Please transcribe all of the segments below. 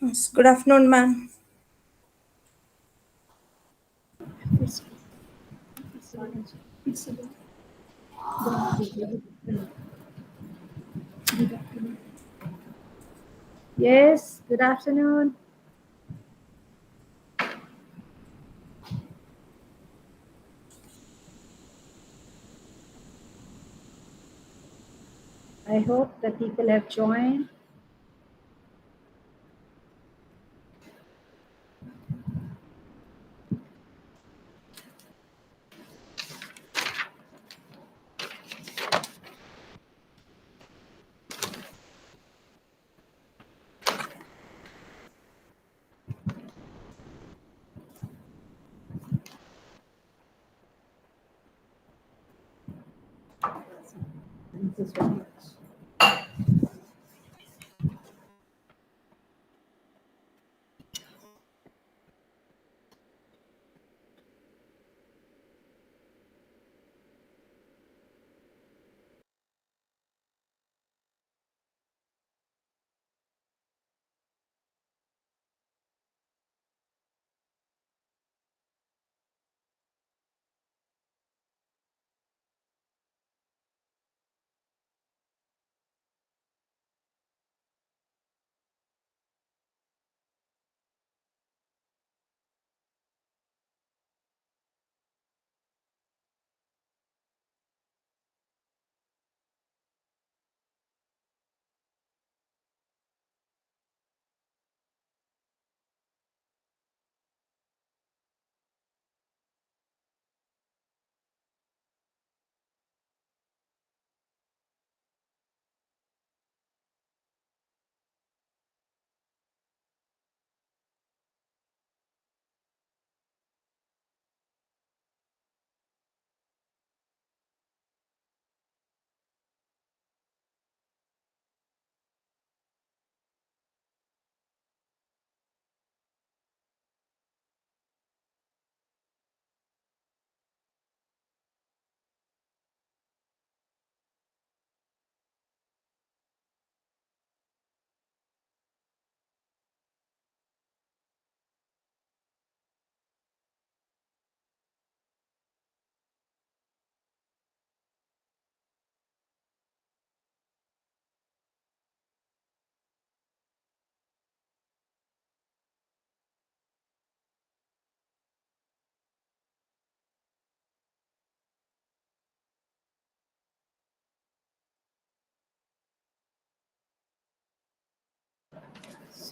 Yes, good afternoon, ma'am. Yes, good afternoon. I hope the people have joined. Thank you so much.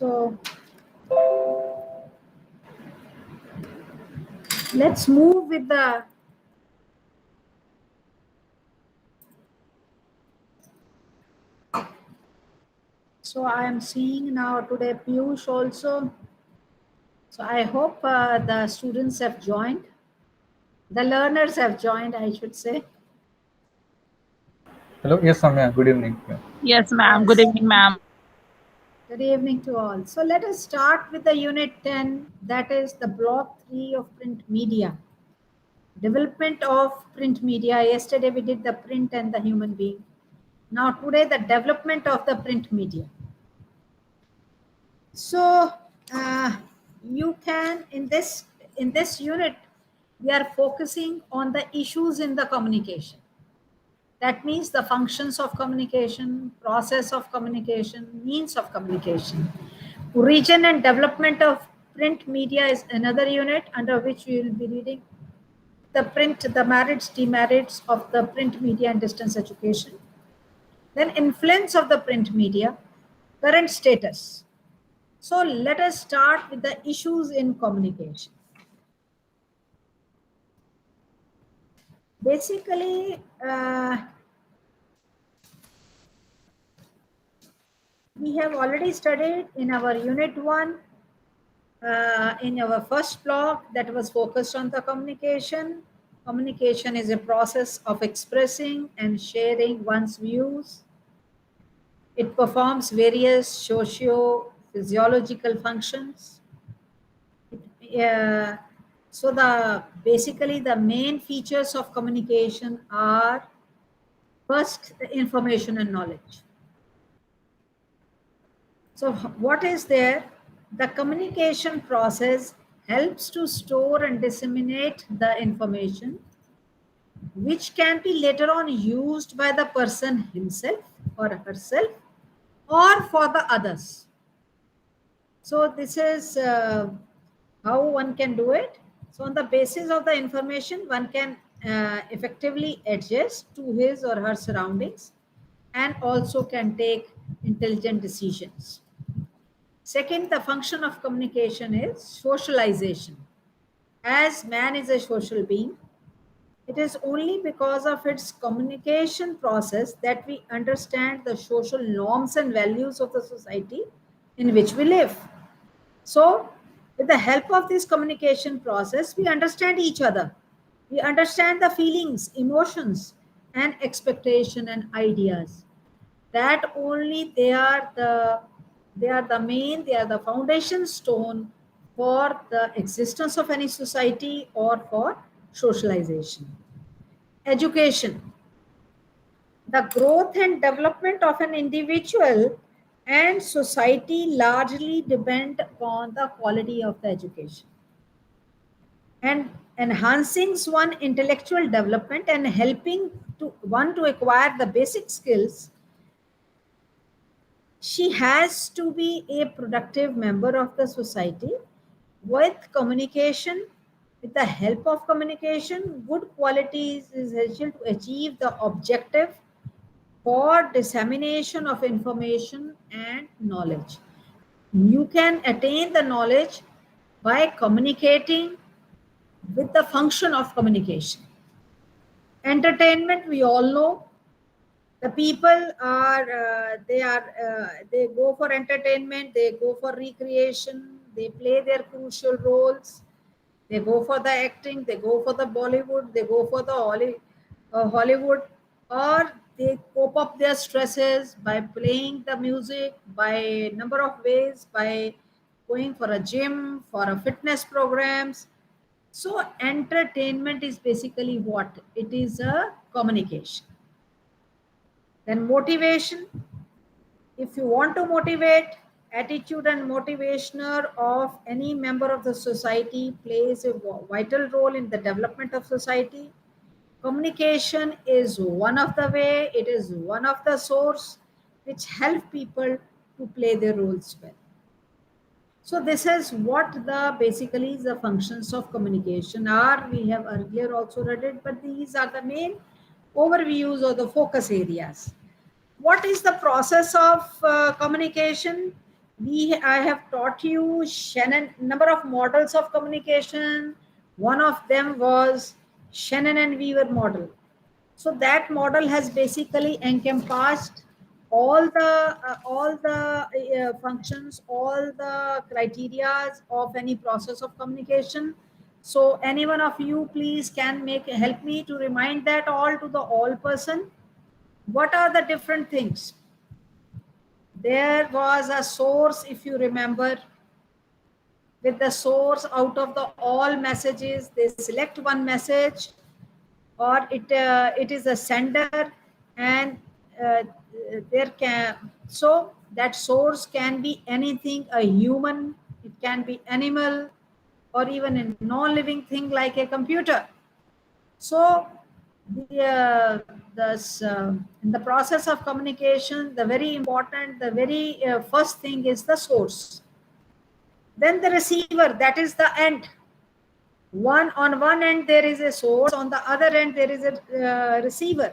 So let's move with the so I am seeing now today Piyush also. So I hope the students have joined. The learners have joined, I should say. Hello. Yes, Samya. Good evening. Yeah. Yes, ma'am. Good Yes. evening, ma'am. Good evening to all. So let us start with the unit 10, that is the block 3 of print media. Development of print media. Yesterday we did the print and the human being. Now today the development of the print media. So you can in this unit we are focusing on the issues in the communication. That means the functions of communication, process of communication, means of communication. Origin and development of print media is another unit under which we will be reading the merits, demerits of the print media and distance education. Then influence of the print media, current status. So let us start with the issues in communication. Basically, we have already studied in our unit 1, in our first block that was focused on the communication. Communication is a process of expressing and sharing one's views. It performs various socio-physiological functions. Uh, so basically the main features of communication are first information and knowledge. So what is there? The communication process helps to store and disseminate the information which can be later on used by the person himself or herself or for the others. So this is how one can do it. So on the basis of the information, one can effectively adjust to his or her surroundings and also can take intelligent decisions. Second, the function of communication is socialization. As man is a social being, it is only because of its communication process that we understand the social norms and values of the society in which we live. So, with the help of this communication process, we understand each other. We understand the feelings, emotions, and expectation and ideas. That only they are the foundation stone for the existence of any society or for socialization. Education. The growth and development of an individual and society largely depend upon the quality of the education. And enhancing one intellectual development and helping to one to acquire the basic skills, she has to be a productive member of the society with communication. With the help of communication, good qualities is essential to achieve the objective for dissemination of information and knowledge. You can attain the knowledge by communicating with the function of communication. Entertainment, we all know, the people they go for entertainment, they go for recreation, they play their crucial roles, they go for the acting, they go for the Bollywood, they go for the Hollywood, or they cope up their stresses by playing the music by number of ways, by going for a gym, for a fitness programs. So entertainment is basically what? It is a communication. Then motivation. If you want to motivate, attitude and motivationer of any member of the society plays a vital role in the development of society. Communication is one of the way, it is one of the source which help people to play their roles well. So this is what the basically the functions of communication are. We have earlier also read it, but these are the main overviews or the focus areas. What is the process of communication? I have taught you Shannon number of models of communication. One of them was Shannon and Weaver model. So that model has basically encompassed all the functions, all the criterias of any process of communication. So any one of you please can help me to remind that all to the all person. What are the different things? There was a source, if you remember. With the source, out of the all messages, they select one message, or it is a sender, and uh, there can so that source can be anything, a human, it can be animal, or even a non-living thing like a computer. So in the process of communication, the very important, the very first thing is the source. Then the receiver, that is the end. On one end there is a source, on the other end there is a receiver.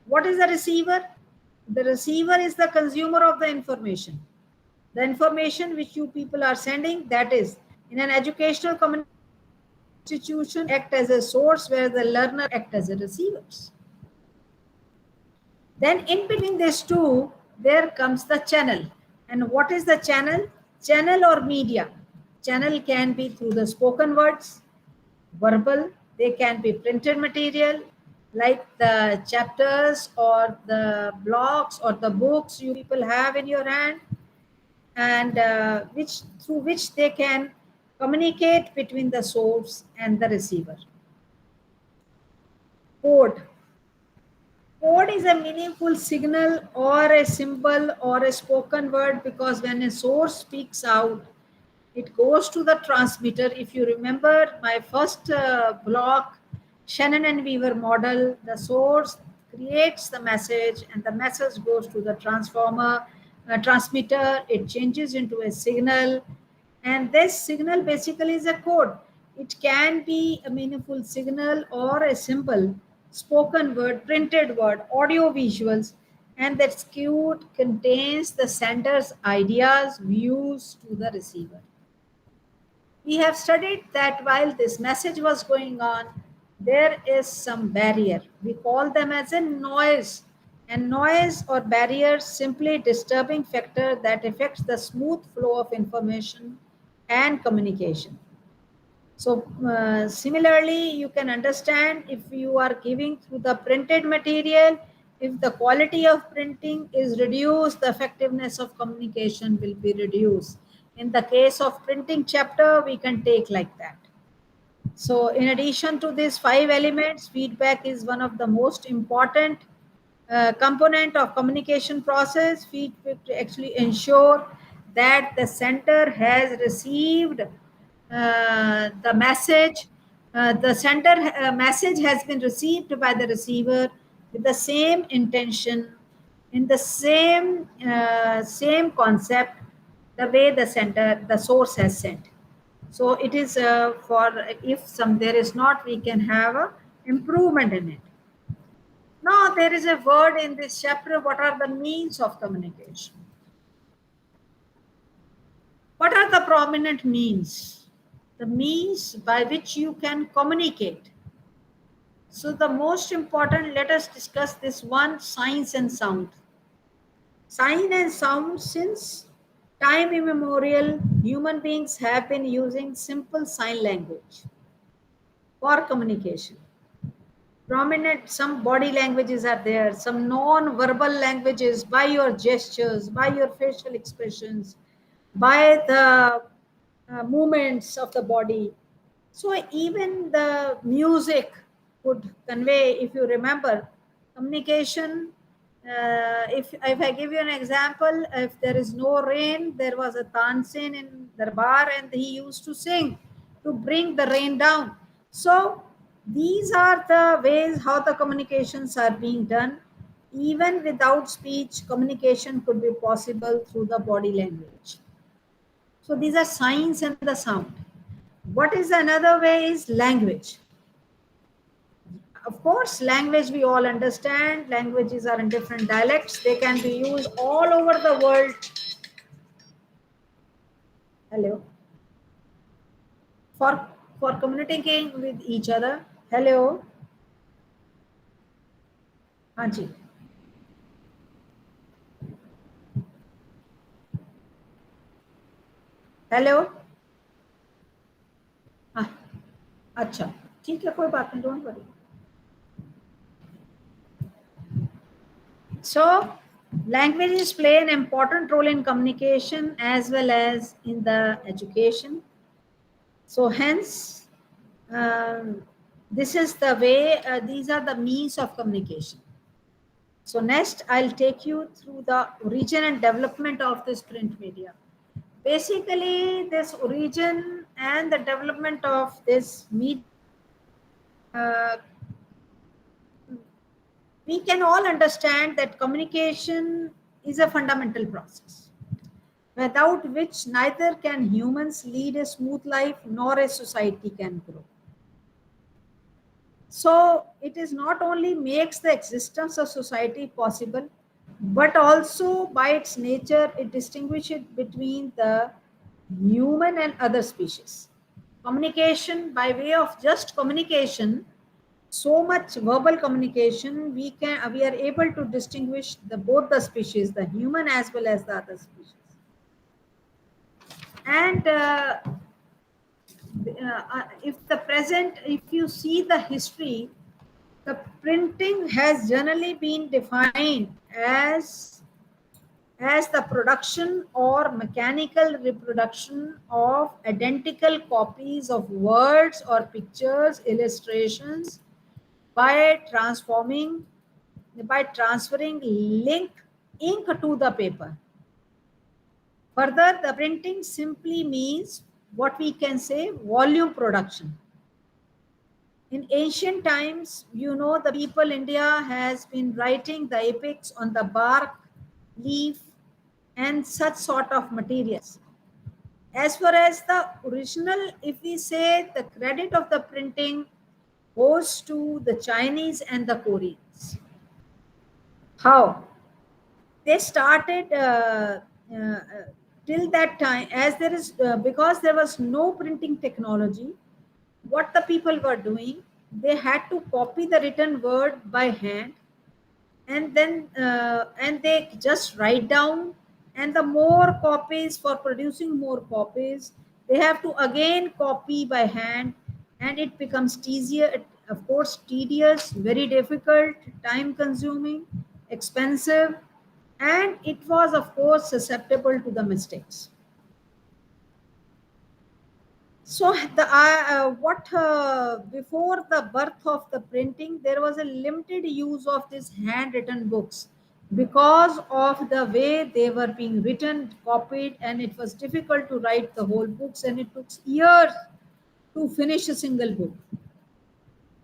What is the receiver? The receiver is the consumer of the information. The information which you people are sending, that is in an educational communication institution, act as a source where the learner act as a receivers. Then in between these two, there comes the channel. And what is the channel? Channel or media. Channel can be through the spoken words, verbal, they can be printed material, like the chapters or the blogs or the books you people have in your hand, and which through which they can communicate between the source and the receiver. Code. Code is a meaningful signal or a symbol or a spoken word, because when a source speaks out, it goes to the transmitter. If you remember my first block, Shannon and Weaver model, the source creates the message and the message goes to the transmitter. It changes into a signal, and this signal basically is a code. It can be a meaningful signal or a simple spoken word, printed word, audio visuals, and that code contains the sender's ideas, views to the receiver. We have studied that while this message was going on, there is some barrier. We call them as a noise. And noise or barrier simply disturbing factor that affects the smooth flow of information and communication. So similarly, you can understand if you are giving through the printed material, if the quality of printing is reduced, the effectiveness of communication will be reduced. In the case of printing chapter, we can take like that. So in addition to these 5 elements, feedback is one of the most important component of communication process. Feedback to actually ensure that the sender has received the message. The sender message has been received by the receiver with the same intention, in the same concept, the way the source has sent. So it is for if some there is not, we can have a improvement in it. Now there is a word in this chapter. What are the means of communication? What are the prominent means? The means by which you can communicate. So the most important, let us discuss this one, signs and sound. Sign and sound, since time immemorial, human beings have been using simple sign language for communication. Prominent, some body languages are there, some non-verbal languages, by your gestures, by your facial expressions, by the movements of the body. So even the music could convey, if you remember, communication. If I give you an example, if there is no rain, there was a tansen in Darbar and he used to sing to bring the rain down. So these are the ways how the communications are being done. Even without speech, communication could be possible through the body language. So these are signs and the sound. What is another way is language. Of course, language we all understand. Languages are in different dialects. They can be used all over the world. Hello. For communicating with each other. Hello. Hanji. Hello. हाँ. अच्छा, ठीक है, कोई बात नहीं, don't worry. So languages play an important role in communication as well as in the education. So hence, this is the way, these are the means of communication. So next, I'll take you through the origin and development of this print media. Basically, this origin and the development of this media, we can all understand that communication is a fundamental process, without which neither can humans lead a smooth life nor a society can grow. So it is not only makes the existence of society possible, but also by its nature, it distinguishes between the human and other species. Communication, by way of just communication, so much verbal communication, we are able to distinguish both the species, the human as well as the other species. And if you see the history, the printing has generally been defined as the production or mechanical reproduction of identical copies of words or pictures, illustrations, by transferring ink to the paper. Further, the printing simply means what we can say volume production. In ancient times, the people India has been writing the epics on the bark, leaf, and such sort of materials. As far as the original, if we say the credit of the printing goes to the Chinese and the Koreans. How? They started till that time, as there is, because there was no printing technology, what the people were doing, they had to copy the written word by hand, and then and they just write down, and the more copies, for producing more copies, they have to again copy by hand, and it becomes of course tedious, very difficult, time consuming, expensive, and it was of course susceptible to the mistakes. So the what before the birth of the printing, there was a limited use of these handwritten books because of the way they were being written, copied, and it was difficult to write the whole books, and it took years to finish a single book.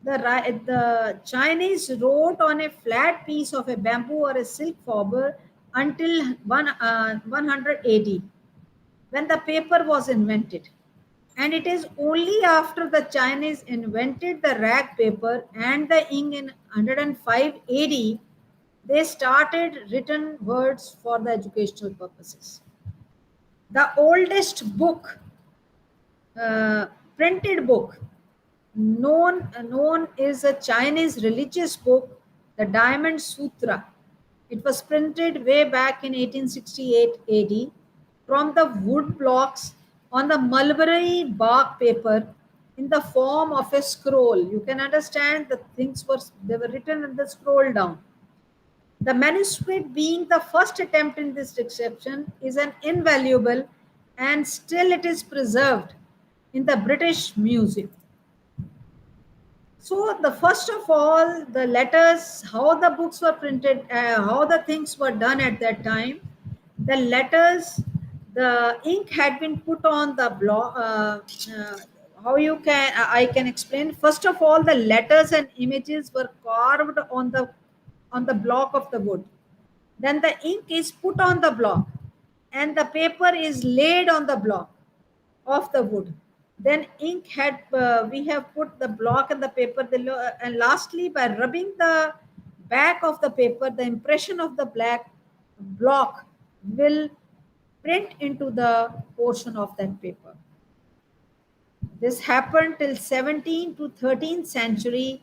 The Chinese wrote on a flat piece of a bamboo or a silk fiber until 180, when the paper was invented. And it is only after the Chinese invented the rag paper and the ink in 105 AD, they started written words for the educational purposes. The oldest book, uh, printed book, known is a Chinese religious book, the Diamond Sutra. It was printed way back in 1868 AD from the wood blocks on the mulberry bark paper in the form of a scroll. You can understand the things were written in the scroll down. The manuscript, being the first attempt in this reception, is an invaluable, and still it is preserved in the British Museum. So the first of all, the letters, how the books were printed, how the things were done at that time. The letters, the ink had been put on the block. How I can explain. First of all, the letters and images were carved on the block of the wood. Then the ink is put on the block, and the paper is laid on the block of the wood. Then ink had we have put the block and the paper and lastly, by rubbing the back of the paper, the impression of the black block will print into the portion of that paper. This happened till 17th to 13th century,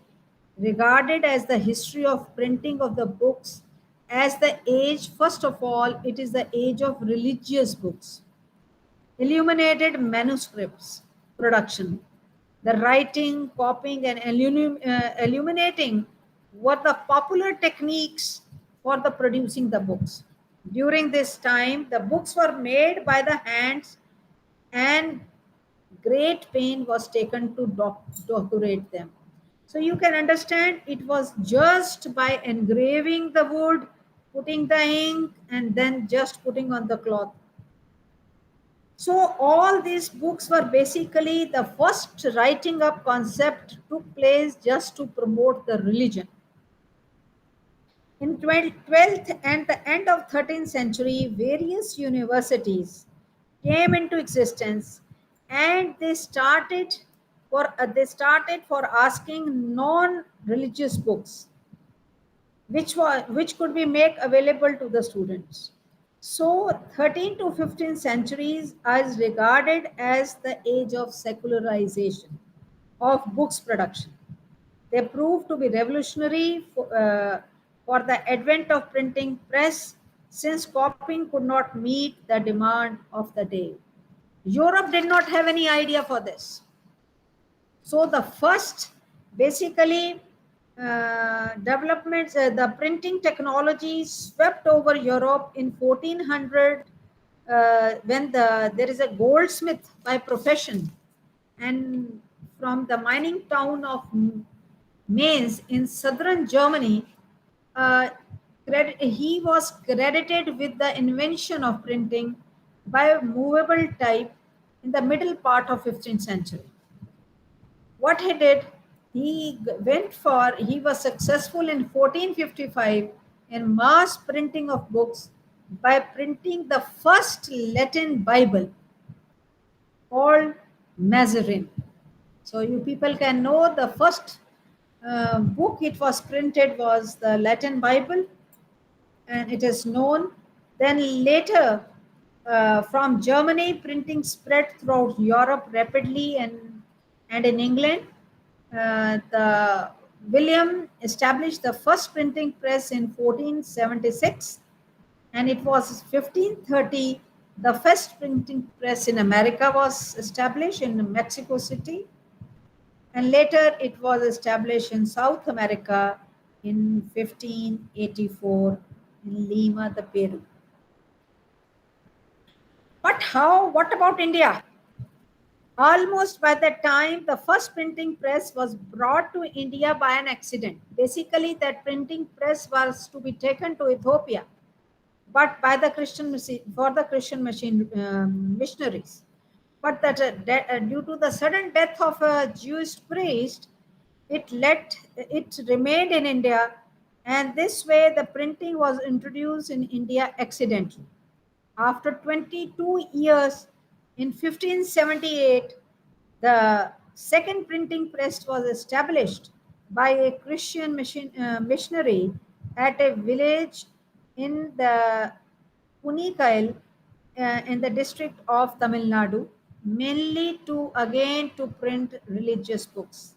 regarded as the history of printing of the books as the age. First of all, it is the age of religious books, illuminated manuscripts production. The writing, copying, and illuminating were the popular techniques for the producing the books. During this time, the books were made by the hands, and great pain was taken to decorate them. So you can understand it was just by engraving the wood, putting the ink, and then just putting on the cloth. So all these books were basically the first writing up concept took place just to promote the religion. In 12th and the end of 13th century, various universities came into existence, and they started for asking non-religious books, which could be made available to the students. So 13th to 15th centuries is regarded as the age of secularization of books production. They proved to be revolutionary for the advent of printing press, since copying could not meet the demand of the day. Europe did not have any idea for this. So the first basically developments, the printing technology swept over Europe in 1400 when there is a goldsmith by profession, and from the mining town of MES in southern Germany, he was credited with the invention of printing, by movable type in the middle part of 15th century. What he did, he was successful in 1455 in mass printing of books by printing the first Latin Bible called Mazarin. So you people can know the first book it was printed was the Latin Bible, and it is known. Then later, from Germany, printing spread throughout Europe rapidly, and in England, the William established the first printing press in 1476, and it was 1530 the first printing press in America was established in Mexico City, and later it was established in South America in 1584 in Lima, the Peru. But what about India? Almost by the time the first printing press was brought to India by an accident. Basically, that printing press was to be taken to Ethiopia, but by the Christian missionaries. But due to the sudden death of a Jewish priest, it remained in India, and this way the printing was introduced in India accidentally. After 22 years, in 1578, the second printing press was established by a Christian missionary at a village in the Punikail in the district of Tamil Nadu, mainly to print religious books.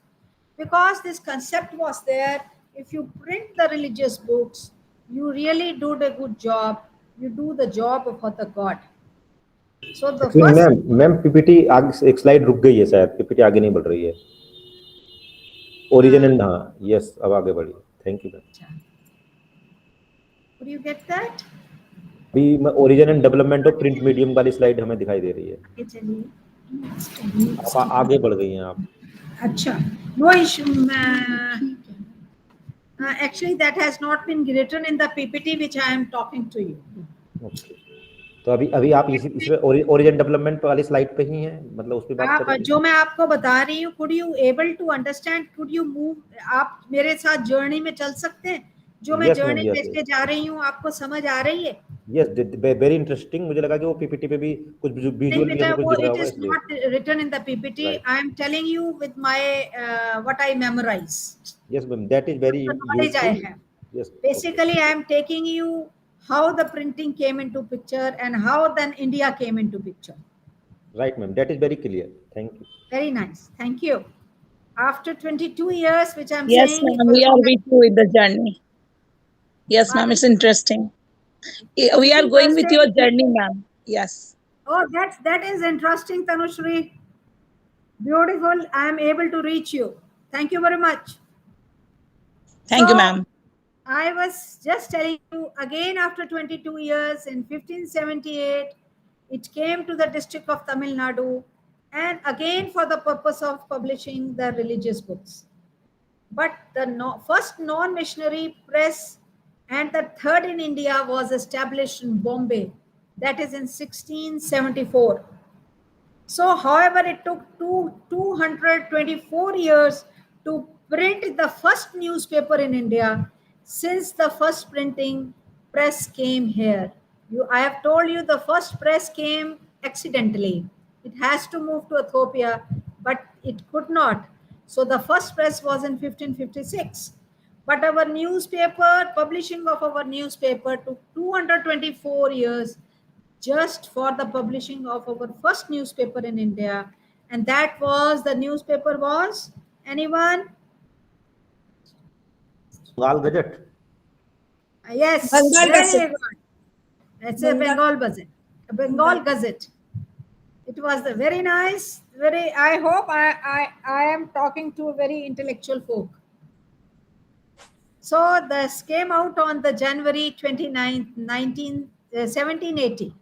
Because this concept was there, if you print the religious books, you really do the good job, you do the job for the God. So the actually first, ma'am PPT आगे एक slide रुक गई है, शायद PPT आगे नहीं बढ़ रही है। ओरिजिन एंड हाँ यस अब आगे बढ़ी। Thank you ma'am. could you get that? अभी origin and development of print medium वाली स्लाइड हमें दिखाई दे रही है। आगे चलिए। आप आगे बढ़ गई हैं आप। अच्छा, no issue. Actually, that has not been written in the PPT which I am talking to you. Okay, तो अभी आप इसमें ओरिजिन डेवलपमेंट वाली स्लाइड पे ही हैं, मतलब उस पे बात कर रहे हैं। जो मैं आपको बता रही हूँ, could you able to understand? Could you move? आप मेरे साथ जर्नी में चल सकते हैं? जो मैं जर्नी लेके जा रही हूँ, आपको समझ आ रही है? Yes, very interesting. मुझे लगा कि वो पीपीटी पे भी कुछ विजुअल भी हमें कुछ दिख रहा होगा, इसलिए। It is not written in the PPT. Right. I am telling you with my what I memorize. Yes, ma'am, that is very knowledge useful. I have. Yes. Basically, okay. I am taking you how the printing came into picture and how then India came into picture. Right, ma'am. That is very clear. Thank you. Very nice. Thank you. After 22 years, which I'm yes, saying. Yes, ma'am. We are with you in the journey. Yes, ma'am. It's interesting. We are going with your journey, ma'am. Yes. Oh, that is interesting, Tanushri. Beautiful. I am able to reach you. Thank you very much. Thank you, ma'am. I was just telling you again, after 22 years in 1578, it came to the district of Tamil Nadu, and again for the purpose of publishing the religious books. But the first non-missionary press and the third in India was established in Bombay, that is in 1674. So, however, it took 224 years to print the first newspaper in India since the first printing press came here. I have told you the first press came accidentally. It has to move to Ethiopia, but it could not. So the first press was in 1556. But our publishing of our newspaper took 224 years just for the publishing of our first newspaper in India. And that was, the newspaper was, anyone? Bengal Gazette. Yes, Bengal very good. That's a Bengal Gazette. A Bengal Gazette. It was the very nice, I hope I am talking to a very intellectual folk. So this came out on the January 29th, 1780.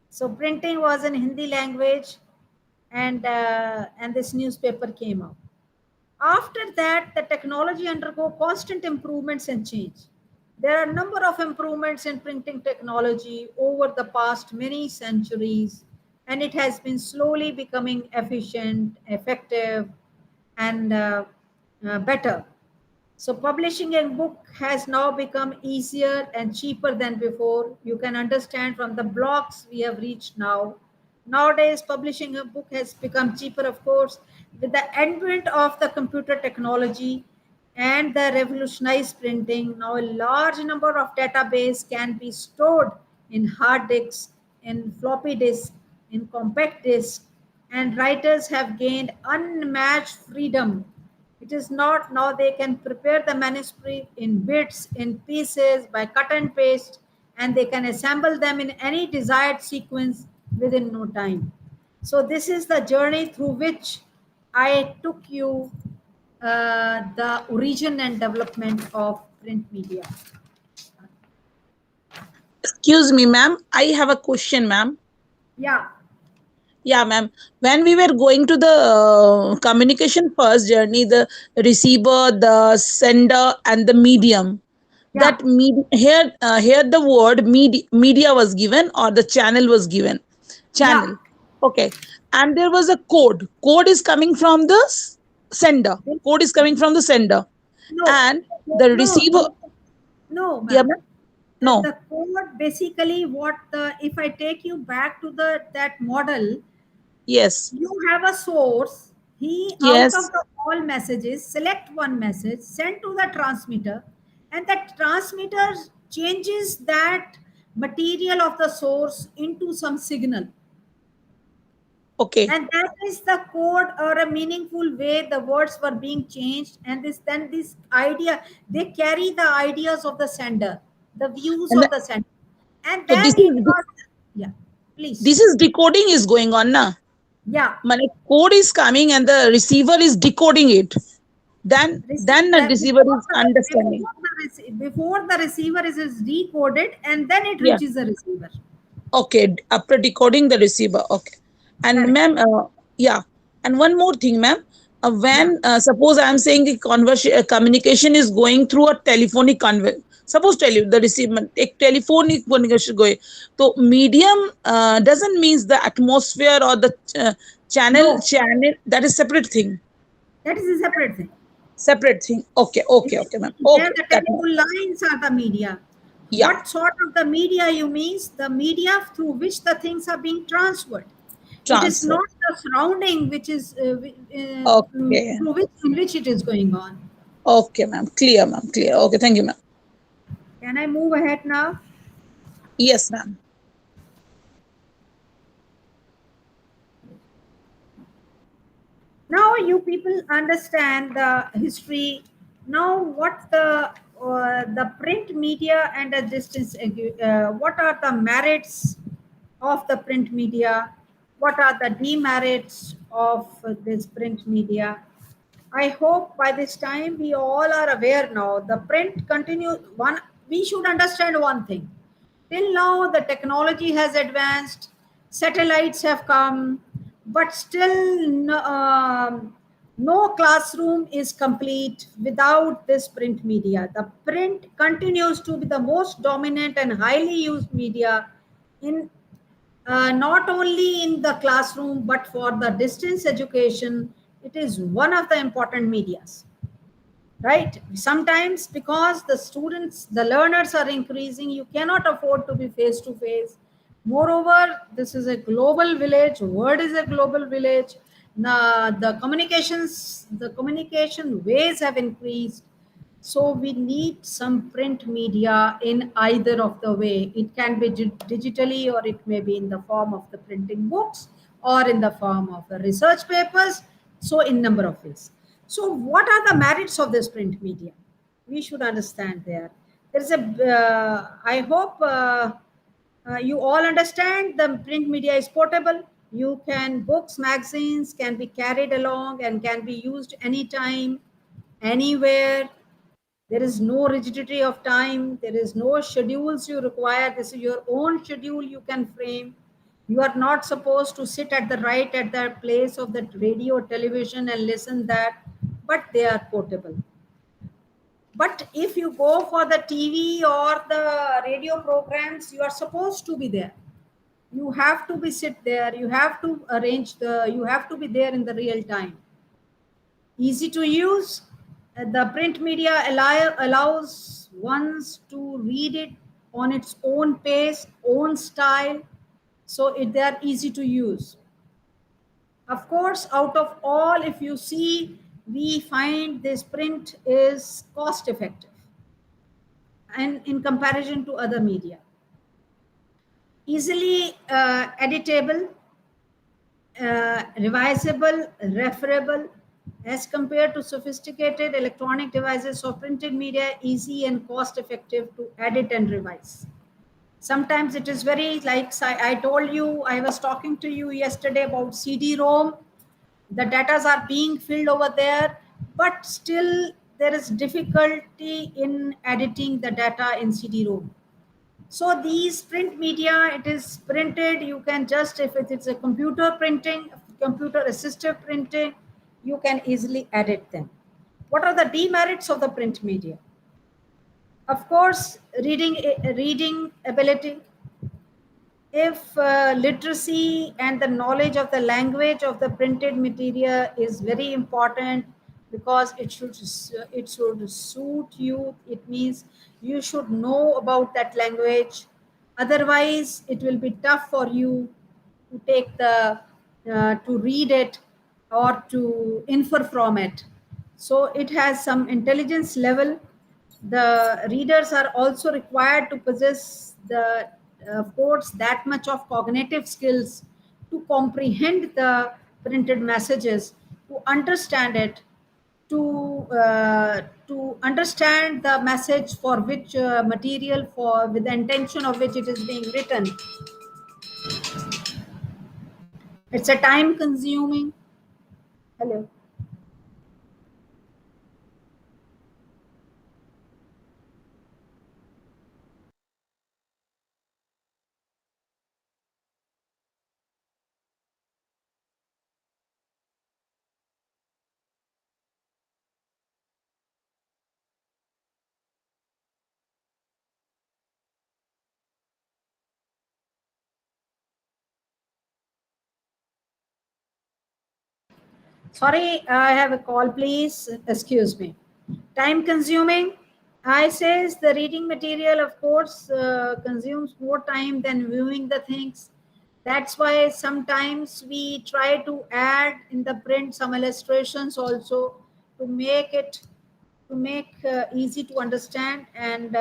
So printing was in Hindi language, and this newspaper came out. After that, the technology undergo constant improvements and change. There are a number of improvements in printing technology over the past many centuries, and it has been slowly becoming efficient, effective, and better. So publishing a book has now become easier and cheaper than before. You can understand from the blogs we have reached now. Nowadays, publishing a book has become cheaper, of course, with the advent of the computer technology and the revolutionized printing. Now, a large number of database can be stored in hard disks, in floppy disks, in compact disks, and writers have gained unmatched freedom. It is not now they can prepare the manuscript in bits, in pieces by cut and paste, and they can assemble them in any desired sequence within no time. So this is the journey through which I took you the origin and development of print media. Excuse me, ma'am. I have a question, ma'am. Yeah. Yeah, ma'am. When we were going to the communication first journey, the receiver, the sender, and the medium, Yeah. that here the word media was given or the channel was given. Yeah. Channel. Okay. And there was a code. Code is coming from the sender. Code is coming from the sender. No. And the No. receiver. No, Yeah, ma'am. ma'am. No. The code basically what the if I take you back to the that model, Yes. you have a source. He out of Yes. the all messages select one message, send to the transmitter, and that transmitter changes that material of the source into some signal, Okay. and that is the code or a meaningful way the words were being changed. And this idea, they carry the ideas of the sender, the views And of the sender, and so then it was, yeah, please. this is decoding is going on now. Yeah. My code is coming and the receiver is decoding it. Then the receiver is understanding. Before the receiver is decoded, and then it Yeah. reaches the receiver. Okay. After decoding the receiver. Okay. And Correct. ma'am, yeah. And one more thing, ma'am. Yeah. When suppose I am saying the communication is going through a telephonic suppose tell you the receiver एक telephonic communication going. So medium doesn't means the atmosphere or the channel. No, That is separate thing. that is a separate thing. Separate thing. Okay. It Okay. is Okay, ma'am. there, Okay. the That telephone lines are the media. yeah. What sort of the media you means? The media through which the things are being transferred. It is Transfer. not the surrounding which is Okay. through which in which it is going on. Okay, ma'am. Clear, ma'am. Clear. Okay. Thank you, ma'am. Can I move ahead now? Yes, ma'am. Now you people understand the history. Now what the print media and the distance, what are the merits of the print media? What are the demerits of this print media? I hope by this time we all are aware now. The print continue one. We should understand one thing. Till now, the technology has advanced, satellites have come, but still no classroom is complete without this print media. The print continues to be the most dominant and highly used media in not only in the classroom but for the distance education. It is one of the important medias, right? Sometimes because the students, the learners are increasing, you cannot afford to be face to face. Moreover, this is a global village, world is a global village. Now the communication ways have increased, so we need some print media in either of the way. It can be digitally, or it may be in the form of the printing books, or in the form of the research papers. So in number of ways. So what are the merits of this print media? We should understand there. There is a, I hope you all understand the print media is portable. You can, books, magazines can be carried along and can be used anytime, anywhere. There is no rigidity of time. There is no schedules you require. This is your own schedule you can frame. You are not supposed to sit at the right at the place of the radio or television and listen that, but they are portable. But if you go for the TV or the radio programs, you are supposed to be there. You have to be sit there. You have to you have to be there in the real time. Easy to use. The print media allows ones to read it on its own pace, own style. So they are easy to use. Of course, out of all, if you see, we find this print is cost effective and in comparison to other media. Easily editable, revisable, referable, as compared to sophisticated electronic devices. So printed media easy and cost effective to edit and revise. Sometimes it is very, like I told you, I was talking to you yesterday about CD-ROM. The datas are being filled over there, but still there is difficulty in editing the data in CD-ROM. So these print media, it is printed, you can just, if it's a computer printing, computer assisted printing, you can easily edit them. What are the demerits of the print media? Of course, reading ability. If literacy and the knowledge of the language of the printed material is very important, because it should suit you. It means you should know about that language. Otherwise, it will be tough for you to take the to read it or to infer from it. So it has some intelligence level. The readers are also required to possess the of course that much of cognitive skills to comprehend the printed messages, to understand it, to understand the message for which material, for with the intention of which it is being written. It's a time consuming. Hello. Sorry, I have a call, please. Excuse me. Time consuming. I says the reading material, of course, consumes more time than viewing the things. That's why sometimes we try to add in the print some illustrations also to make it easy to understand, and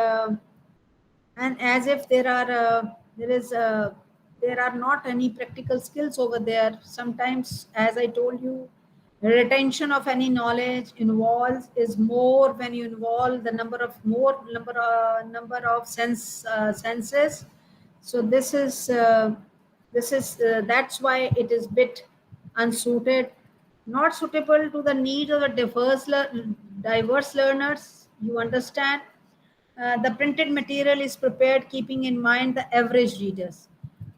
as if there are not any practical skills over there. Sometimes, as I told you, retention of any knowledge involves is more when you involve the number of senses. So this is that's why it is bit unsuited, not suitable to the needs of the diverse learners. You understand. The printed material is prepared keeping in mind the average readers.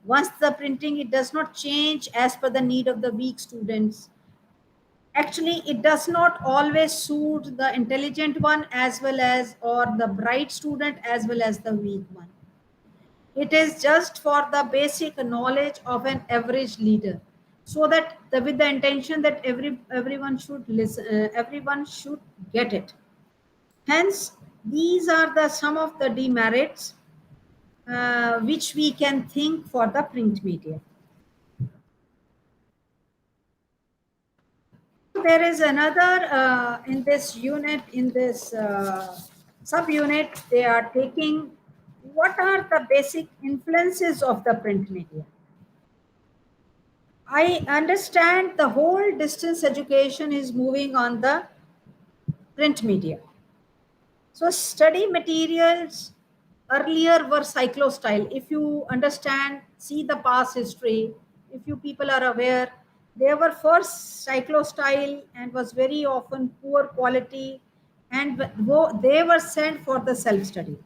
Once the printing, it does not change as per the need of the weak students. Actually, it does not always suit the intelligent one as well as, or the bright student as well as the weak one. It is just for the basic knowledge of an average leader, so that with the intention that everyone should listen, everyone should get it. Hence, these are the some of the demerits which we can think for the print media. There is another in this unit, in this subunit, they are taking what are the basic influences of the print media. I understand the whole distance education is moving on the print media. So study materials earlier were cyclostyle. If you understand, see the past history, if you people are aware, they were first cyclostyle and was very often poor quality, and they were sent for the self-study.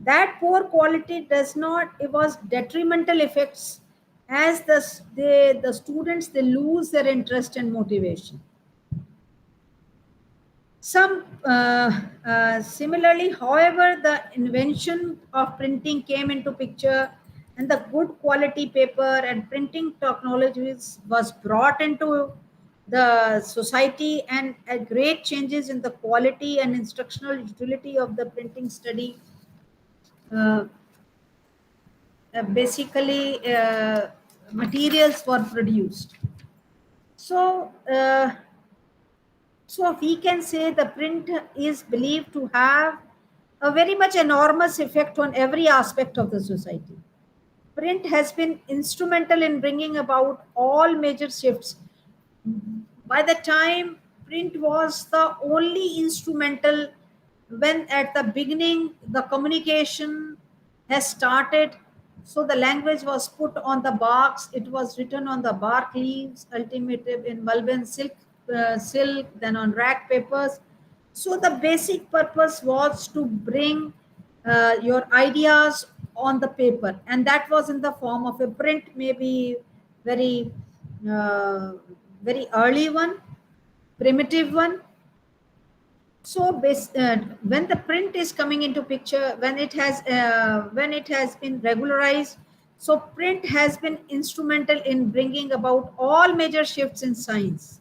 That poor quality does not, it was detrimental effects, as the students, they lose their interest and motivation. Similarly, however, the invention of printing came into picture, and the good quality paper and printing technologies was brought into the society, and great changes in the quality and instructional utility of the printing study. Uh, Basically, materials were produced. So, so we can say the print is believed to have a very much enormous effect on every aspect of the society. Print has been instrumental in bringing about all major shifts. By the time print was the only instrumental, when at the beginning the communication has started, so the language was put on the barks, it was written on the bark leaves, ultimately in Mulban silk, then on rag papers. So the basic purpose was to bring your ideas on the paper, and that was in the form of a print, maybe very uh, very early one, primitive one. So when the print is coming into picture, when it has been regularized, so print has been instrumental in bringing about all major shifts in science.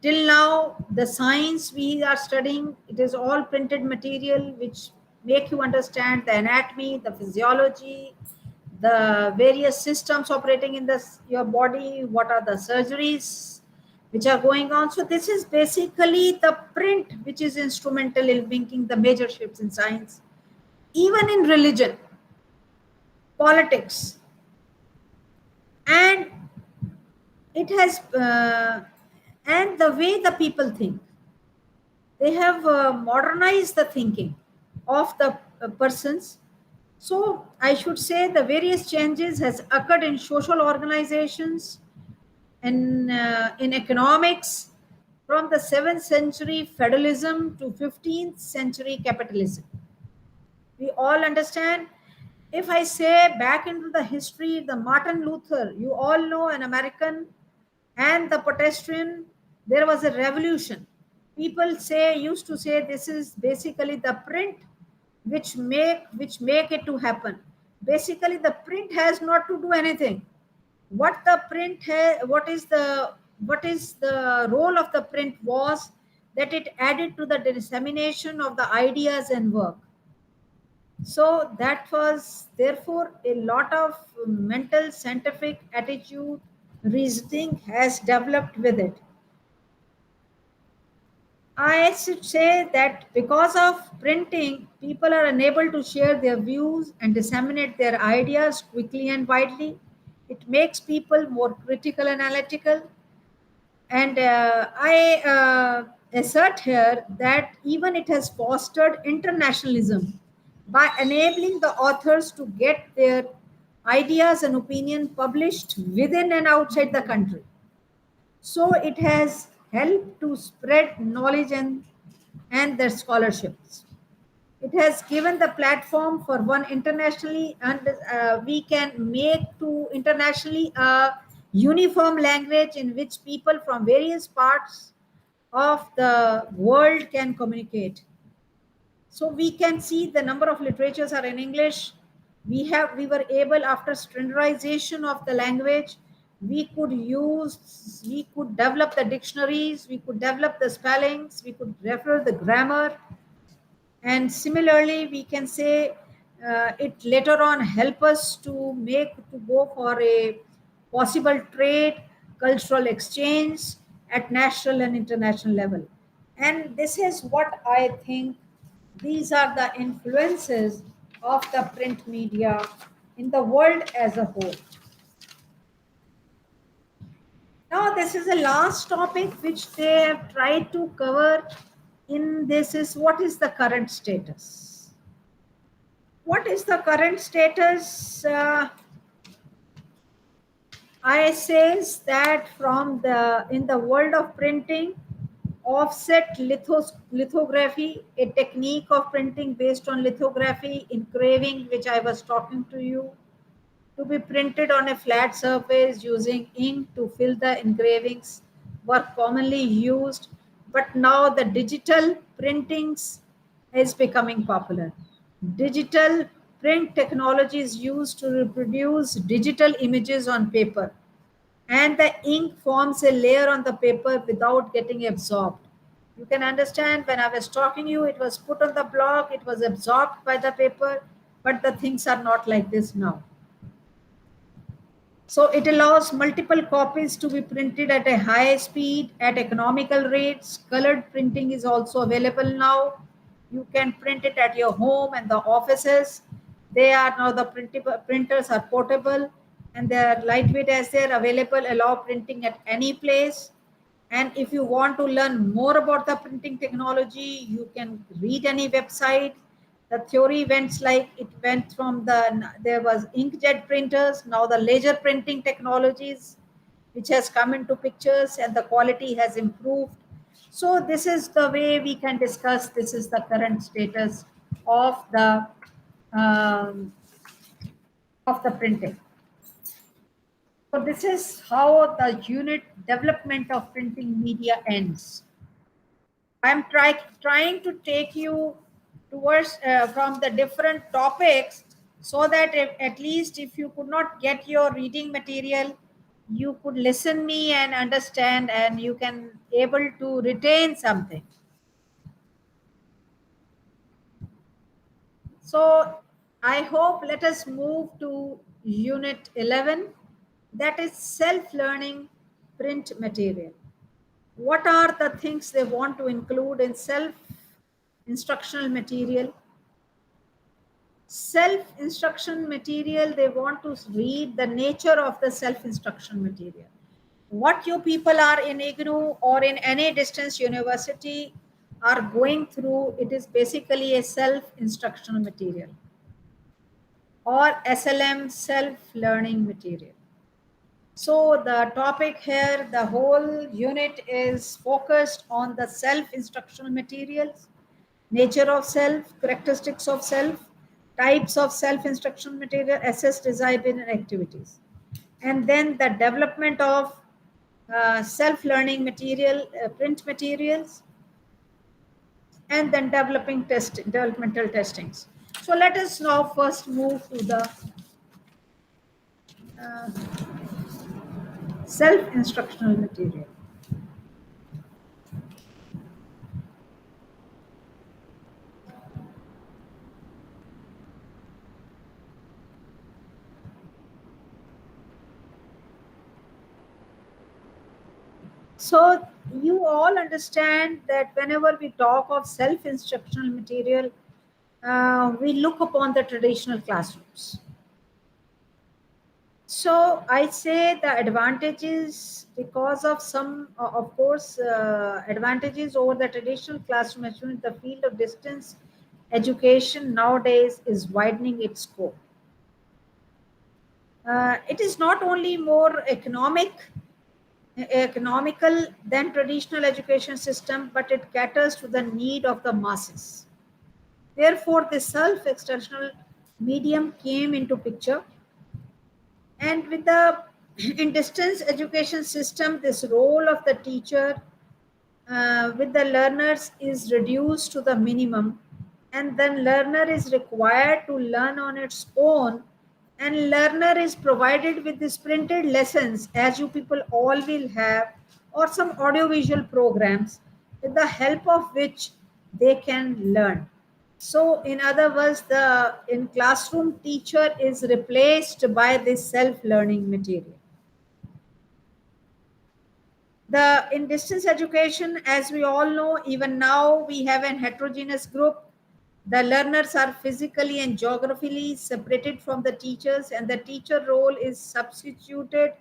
Till now, the science we are studying, it is all printed material which make you understand the anatomy, the physiology, the various systems operating in your body, what are the surgeries which are going on. So this is basically the print which is instrumental in bringing the major shifts in science, even in religion, politics, and it has and the way the people think. They have modernized the thinking of the persons. So I should say the various changes has occurred in social organizations and in economics, from the 7th century feudalism to 15th century capitalism. We all understand. If I say back into the history, the Martin Luther, you all know, an American, and the Protestant, there was a revolution. People used to say this is basically the print which make it to happen. Basically, the print has not to do anything. What is the role of the print was that it added to the dissemination of the ideas and work. So that was therefore a lot of mental scientific attitude reasoning has developed with it. I should say that because of printing, people are unable to share their views and disseminate their ideas quickly and widely. It makes people more critical, analytical, and I assert here that even it has fostered internationalism by enabling the authors to get their ideas and opinion published within and outside the country. So it has helped to spread knowledge and their scholarships. It has given the platform for one internationally, and we can make to internationally a uniform language in which people from various parts of the world can communicate. So we can see the number of literatures are in English. We were able, after standardization of the language, we could develop the dictionaries, we could develop the spellings, we could refer the grammar, and similarly we can say it later on help us to go for a possible trade, cultural exchange at national and international level. And this is what I think, these are the influences of the print media in the world as a whole. Now, this is the last topic which they have tried to cover in this, is what is the current status? What is the current status? I says that in the world of printing, offset lithography, a technique of printing based on lithography, engraving, which I was talking to you, to be printed on a flat surface using ink to fill the engravings, were commonly used. but now the digital printings is becoming popular. Digital print technology is used to reproduce digital images on paper, and the ink forms a layer on the paper without getting absorbed. You can understand, when I was talking you, it was put on the block, it was absorbed by the paper, but the things are not like this now. So it allows multiple copies to be printed at a high speed at economical rates. Colored printing is also available now. You can print it at your home and the offices. They are now, the printers are portable and they are lightweight as they are available, allow printing at any place. And if you want to learn more about the printing technology, you can read any website. The theory went like, it went from there was inkjet printers, now the laser printing technologies, which has come into pictures and the quality has improved. So this is the way we can discuss. This is the current status of um, the printing. So this is how the unit development of printing media ends. I'm trying to take you towards from the different topics, so that at least if you could not get your reading material, you could listen me and understand, and you can able to retain something. So I hope, let us move to unit 11, that is self-learning print material. What are the things they want to include in self-instructional material? Self-instruction material, they want to read the nature of the self-instruction material. What you people are in IGNOU or in any distance university are going through, it is basically a self-instructional material, or SLM, self-learning material. So the topic here, the whole unit is focused on the self-instructional materials, nature of self, characteristics of self, types of self-instruction material, assess, design, and activities. And then the development of self-learning material, print materials, and then developing developmental testings. So let us now first move to the self-instructional material. So you all understand that whenever we talk of self-instructional material, we look upon the traditional classrooms. So I say the advantages, because of some, of course, advantages over the traditional classroom, the field of distance education nowadays is widening its scope. It is not only more economical than traditional education system, but it caters to the need of the masses. Therefore, the self-instructional medium came into picture. And with the in distance education system, this role of the teacher with the learners is reduced to the minimum, and then learner is required to learn on its own, and learner is provided with these printed lessons, as you people all will have, or some audiovisual programs with the help of which they can learn. So in other words, the in classroom teacher is replaced by this self-learning material. The in distance education, as we all know, even now we have an heterogeneous group. The learners are physically and geographically separated from the teachers, and the teacher role is substituted,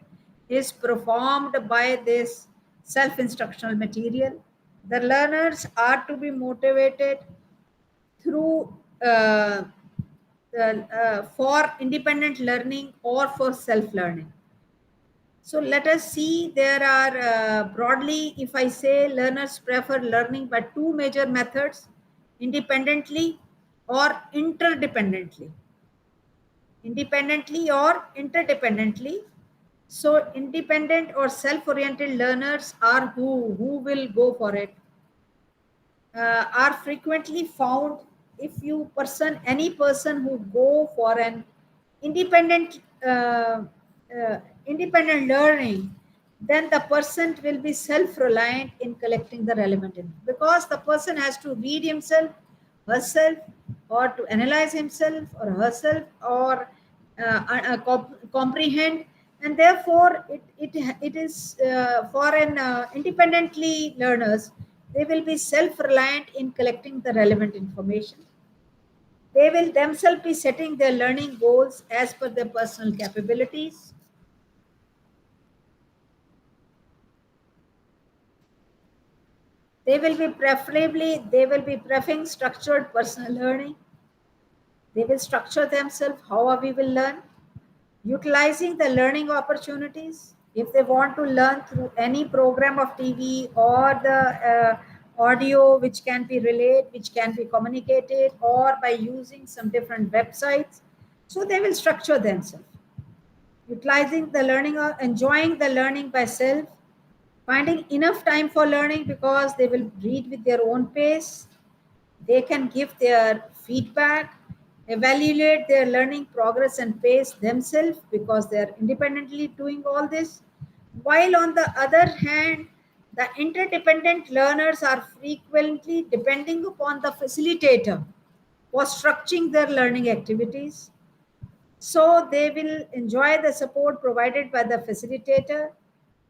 is performed by this self-instructional material. The learners are to be motivated through for independent learning or for self-learning. So let us see, there are broadly, if I say, learners prefer learning by two major methods: independently or interdependently. Independently or interdependently. So independent or self-oriented learners are who will go for it. are frequently found if any person who go for an independent independent learning, then the person will be self-reliant in collecting the relevant info, because the person has to read himself, herself, or to analyze himself or herself, or comprehend. And therefore it is for an independently learners, they will be self-reliant in collecting the relevant information. They will themselves be setting their learning goals as per their personal capabilities. They will be preferring structured personal learning. They will structure themselves how we will learn, utilizing the learning opportunities. If they want to learn through any program of TV or the audio which can be relayed, which can be communicated, or by using some different websites, so they will structure themselves, utilizing the learning or enjoying the learning by self, finding enough time for learning because they will read with their own pace. They can give their feedback, evaluate their learning progress and pace themselves because they are independently doing all this. While on the other hand, the interdependent learners are frequently depending upon the facilitator for structuring their learning activities. So they will enjoy the support provided by the facilitator,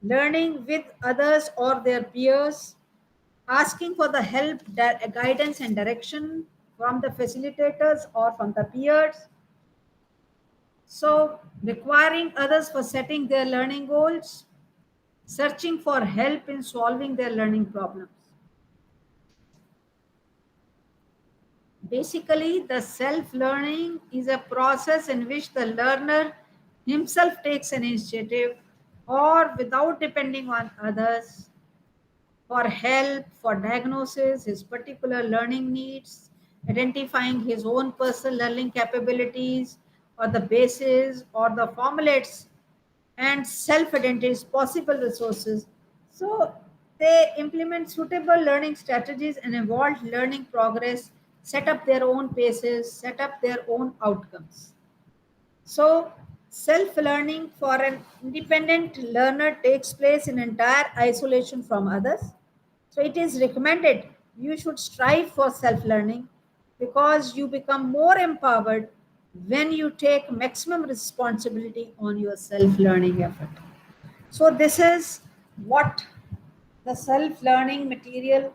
learning with others or their peers, asking for the help, guidance, and direction from the facilitators or from the peers. So, requiring others for setting their learning goals, searching for help in solving their learning problems. Basically, the self-learning is a process in which the learner himself takes an initiative or without depending on others for help, for diagnosis, his particular learning needs, identifying his own personal learning capabilities or the basis or the formulates and self-identities, possible resources. So they implement suitable learning strategies and evolve learning progress, set up their own paces, set up their own outcomes. So self-learning for an independent learner takes place in entire isolation from others. So it is recommended you should strive for self-learning because you become more empowered when you take maximum responsibility on your self-learning effort. So this is what the self-learning material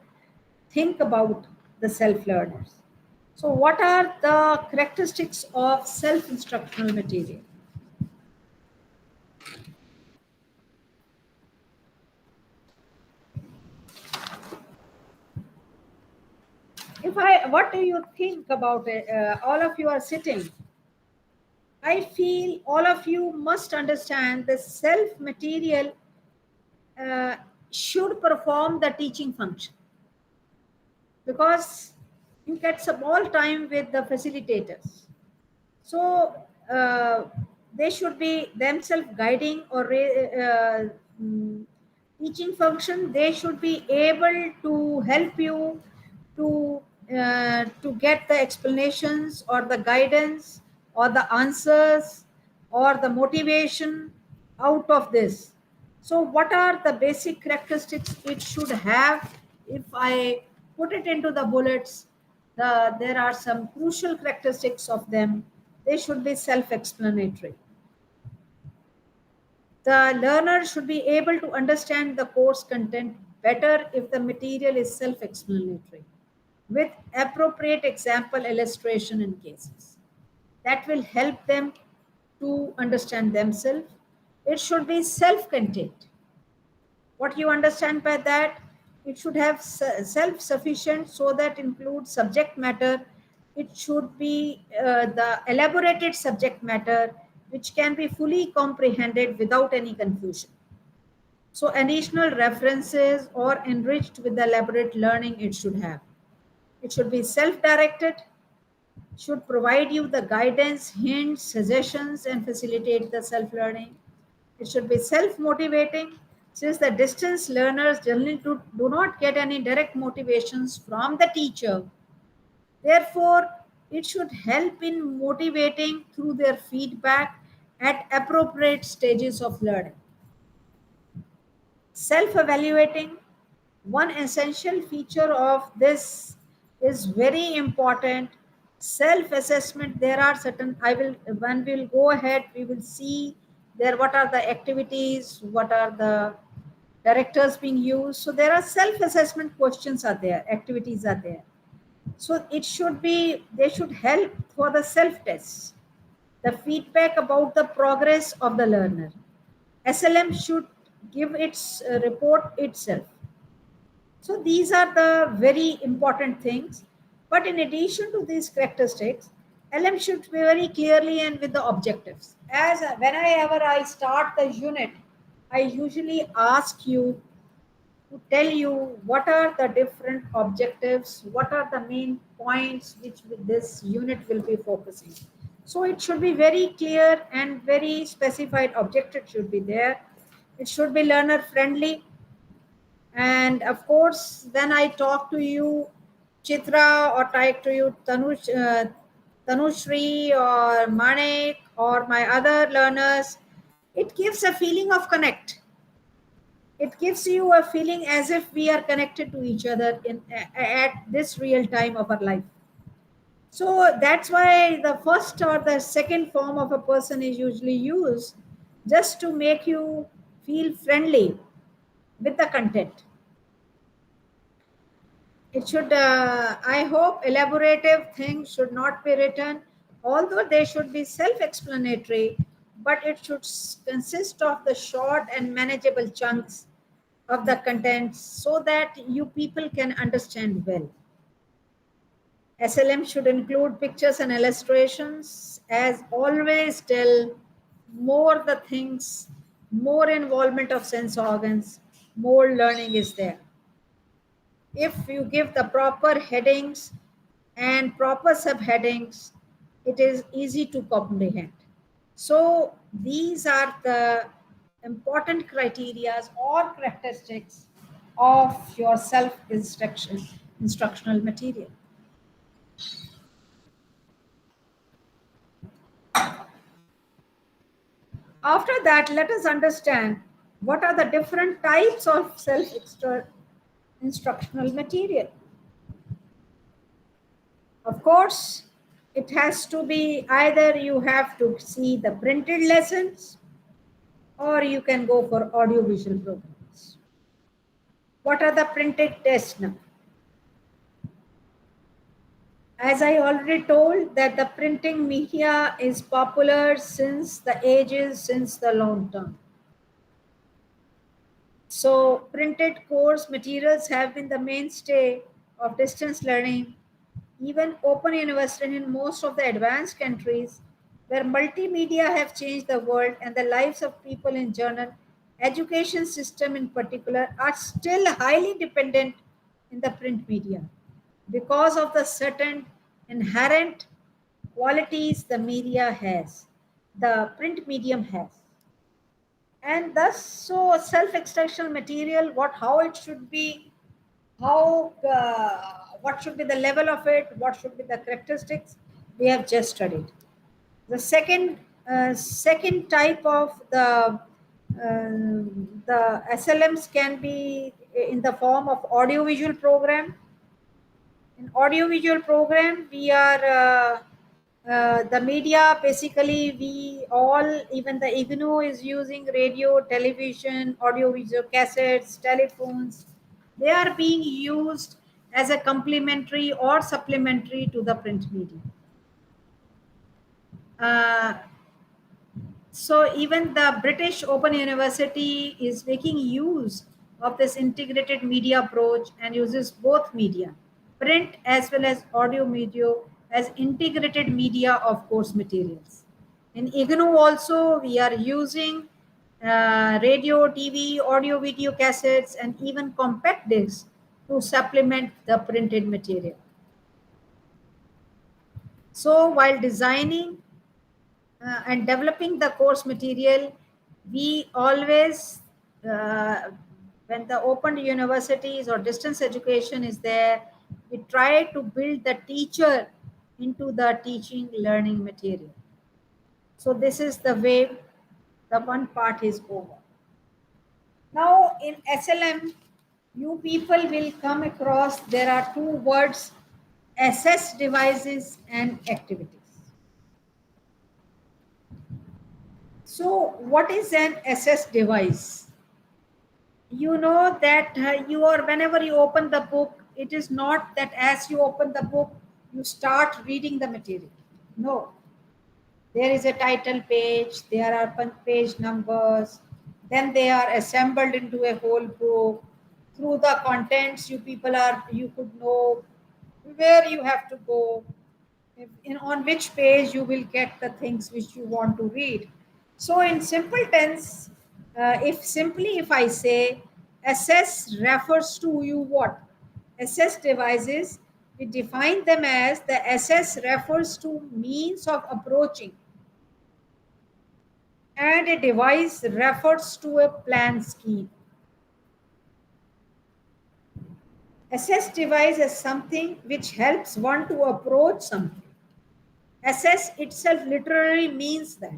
think about the self-learners. So what are the characteristics of self-instructional material? What do you think about it? All of you are sitting. I feel all of you must understand the self material should perform the teaching function, because you get some all time with the facilitators. So they should be themselves guiding or teaching function. They should be able to help you to get the explanations or the guidance or the answers or the motivation out of this. So what are the basic characteristics it should have? If I put it into the bullets, there are some crucial characteristics of them. They should be self-explanatory. The learner should be able to understand the course content better if the material is self-explanatory, with appropriate example, illustration, and cases. That will help them to understand themselves. It should be self-contained. What you understand by that? It should have self-sufficient, so that includes subject matter. It should be the elaborated subject matter which can be fully comprehended without any confusion. So additional references or enriched with the elaborate learning it should have. It should be self-directed, should provide you the guidance, hints, suggestions, and facilitate the self-learning. It should be self-motivating, Since the distance learners generally do not get any direct motivations from the teacher, therefore, it should help in motivating through their feedback at appropriate stages of learning. Self-evaluating, one essential feature of this is very important. Self-assessment, there are certain, when we'll go ahead, we will see there what are the activities, what are the directors being used. So there are self-assessment questions are there, activities are there. So it should be, they should help for the self-tests, the feedback about the progress of the learner. SLM should give its report itself. So these are the very important things. But in addition to these characteristics, LM should be very clearly and with the objectives. As whenever I start the unit, I usually ask you to tell you what are the different objectives, what are the main points which this unit will be focusing. So it should be very clear and very specified objective should be there. It should be learner friendly. And of course, when I talk to you, Chitra, or talk to you, Tanushri or Manik or my other learners, it gives a feeling of connect. It gives you a feeling as if we are connected to each other at this real time of our life. So that's why the first or the second form of a person is usually used just to make you feel friendly with the content. It should, I hope, elaborative things should not be written, although they should be self-explanatory, but it should consist of the short and manageable chunks of the content so that you people can understand well. SLM should include pictures and illustrations. As always tell, more the things, more involvement of sense organs, more learning is there. If you give the proper headings and proper subheadings, it is easy to comprehend. So these are the important criteria or characteristics of your instructional material. After that, let us understand what are the different types of instructional material. Of course, it has to be either you have to see the printed lessons or you can go for audiovisual programs. What are the printed tests now? As I already told that the printing media is popular since the long term. So printed course materials have been the mainstay of distance learning. Even open university in most of the advanced countries where multimedia have changed the world and the lives of people in general, education system in particular, are still highly dependent in the print media because of the certain inherent qualities the media has, the print medium has. And thus, so self-extraction material, how it should be, what should be the level of it, what should be the characteristics, we have just studied. The second type of the SLMs can be in the form of audiovisual program. In audiovisual program, we are the media, basically we all, even the IGNU is using radio, television, audiovisual cassettes, telephones. They are being used as a complementary or supplementary to the print media. So even the British Open University is making use of this integrated media approach and uses both media, print as well as audio media, as integrated media of course materials. In IGNU also we are using radio, TV, audio, video cassettes, and even compact discs to supplement the printed material. So while designing and developing the course material, we always when the open universities or distance education is there, we try to build the teacher into the teaching learning material. So this is the way the one part is over. Now in SLM, you people will come across, there are two words, assess devices and activities. So what is an assess device? You know that you are, whenever you open the book, it is not that as you open the book, you start reading the material. No, there is a title page, there are page numbers, then they are assembled into a whole book. Through the contents, you could know where you have to go, on which page you will get the things which you want to read. So in simple tense, if I say assess refers to you what? Assess devices, we define them as the assess refers to means of approaching, and a device refers to a plan scheme. Assess device is something which helps one to approach something. Assess itself literally means that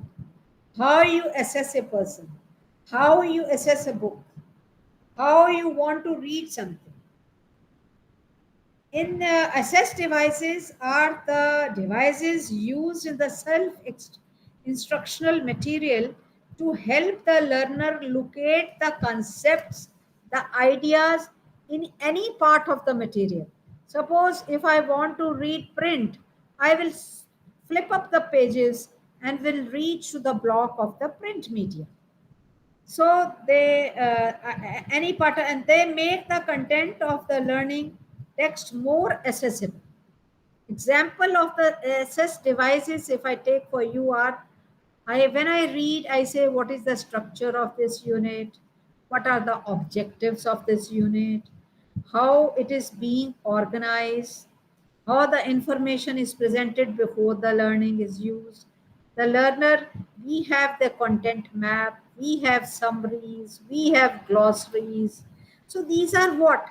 how you assess a person, how you assess a book, how you want to read something. In assess devices are the devices used in the self-instructional material to help the learner locate the concepts, the ideas in any part of the material. Suppose if I want to read print, I will flip up the pages and will reach to the block of the print media. So they any part, and they make the content of the learning text more accessible. Example of the assess devices, if I take for you, are when I read, I say what is the structure of this unit, what are the objectives of this unit, how it is being organized, how the information is presented before the learning is used. The learner, we have the content map, we have summaries, we have glossaries. So these are what?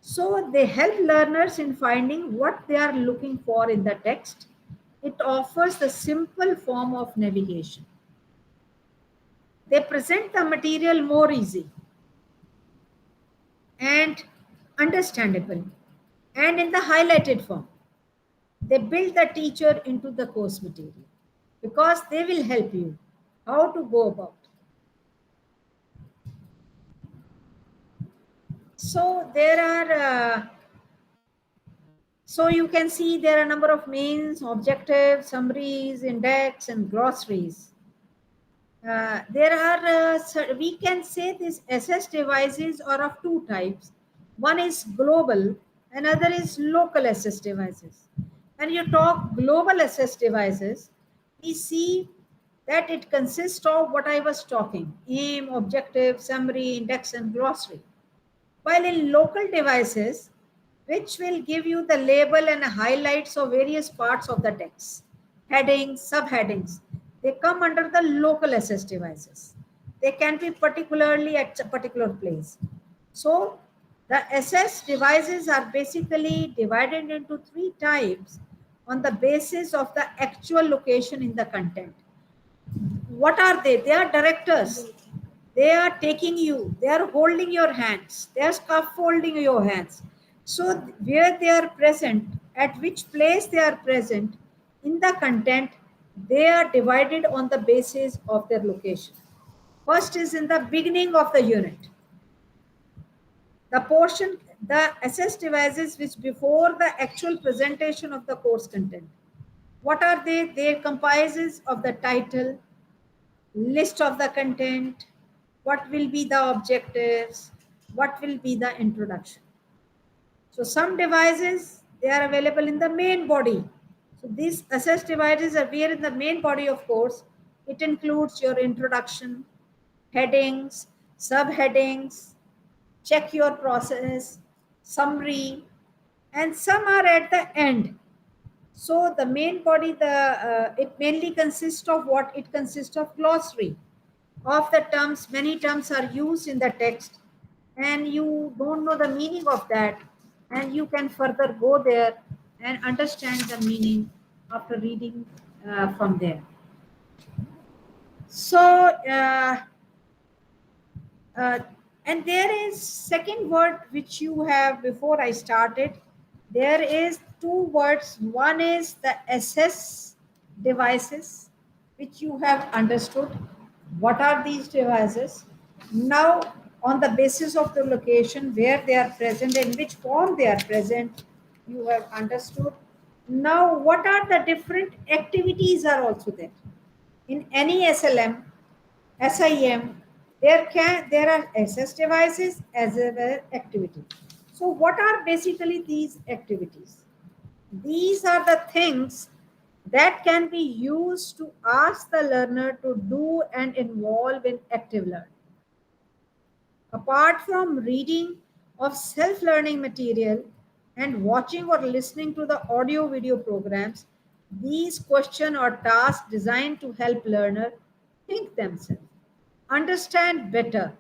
So they help learners in finding what they are looking for in the text. It offers the simple form of navigation. They present the material more easy and understandable and in the highlighted form. They build the teacher into the course material because they will help you how to go about. So there are so you can see there are a number of mains, objectives, summaries, index, and glossaries. There are, we can say these SS devices are of two types. One is global, another is local SS devices. When you talk global SS devices, we see that it consists of what I was talking, aim, objective, summary, index, and glossary. While in local devices, which will give you the label and highlights of various parts of the text, headings, subheadings, they come under the local SS devices. They can be particularly at a particular place. So the SS devices are basically divided into three types on the basis of the actual location in the content. What are they? They are directors. They are taking you, they are holding your hands, they are scaffolding your hands. So where they are present, at which place they are present in the content, they are divided on the basis of their location. First is in the beginning of the unit. The portion, the assess devices which before the actual presentation of the course content. What are they? They comprises of the title, list of the content, what will be the objectives, what will be the introduction. So some devices, they are available in the main body. So these assess devices are where in the main body of course, it includes your introduction, headings, subheadings, check your process, summary, and some are at the end. So the main body, it mainly consists of what? It consists of glossary. of the terms, many terms are used in the text and you don't know the meaning of that, and you can further go there and understand the meaning after reading from there. So and there is second word which you have before I started. There is two words. One is the assess devices, which you have understood. What are these devices? Now, on the basis of the location where they are present, in which form they are present, you have understood. Now, what are the different activities are also there? In any SLM, SIM, there are SS devices as well as activities. So what are basically these activities? These are the things that can be used to ask the learner to do and involve in active learning. Apart from reading of self-learning material and watching or listening to the audio video programs, these questions or tasks designed to help learner think themselves, understand better.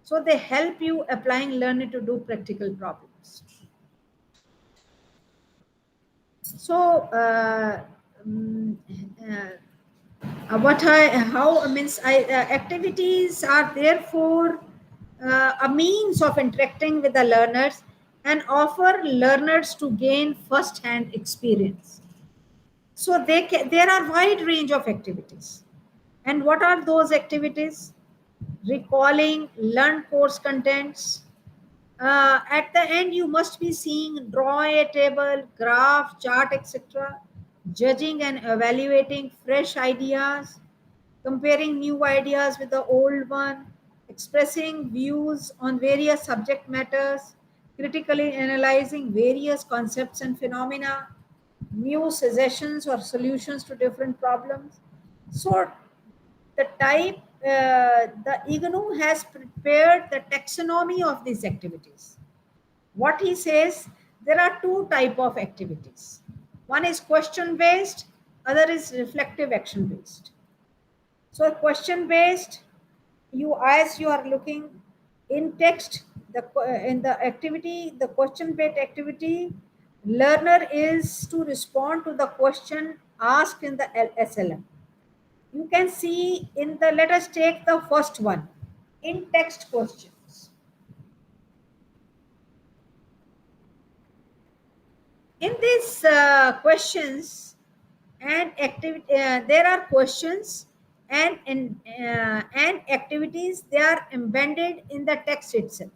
So they help you applying learning to do practical problems. So activities are therefore a means of interacting with the learners and offer learners to gain first-hand experience. So there are wide range of activities. And what are those activities? Recalling learned course contents. At the end, you must be seeing draw a table, graph, chart, etc. Judging and evaluating fresh ideas, comparing new ideas with the old one, expressing views on various subject matters, critically analyzing various concepts and phenomena, new suggestions or solutions to different problems. So the type, the IGNOU has prepared the taxonomy of these activities. What he says, there are two type of activities. One is question based, other is reflective action based. So question based, as you are looking in text, in the activity, the question based activity, learner is to respond to the question asked in the SLM. You can see in the, let us take the first one, in text questions. In these questions and activity, there are questions and activities. They are embedded in the text itself.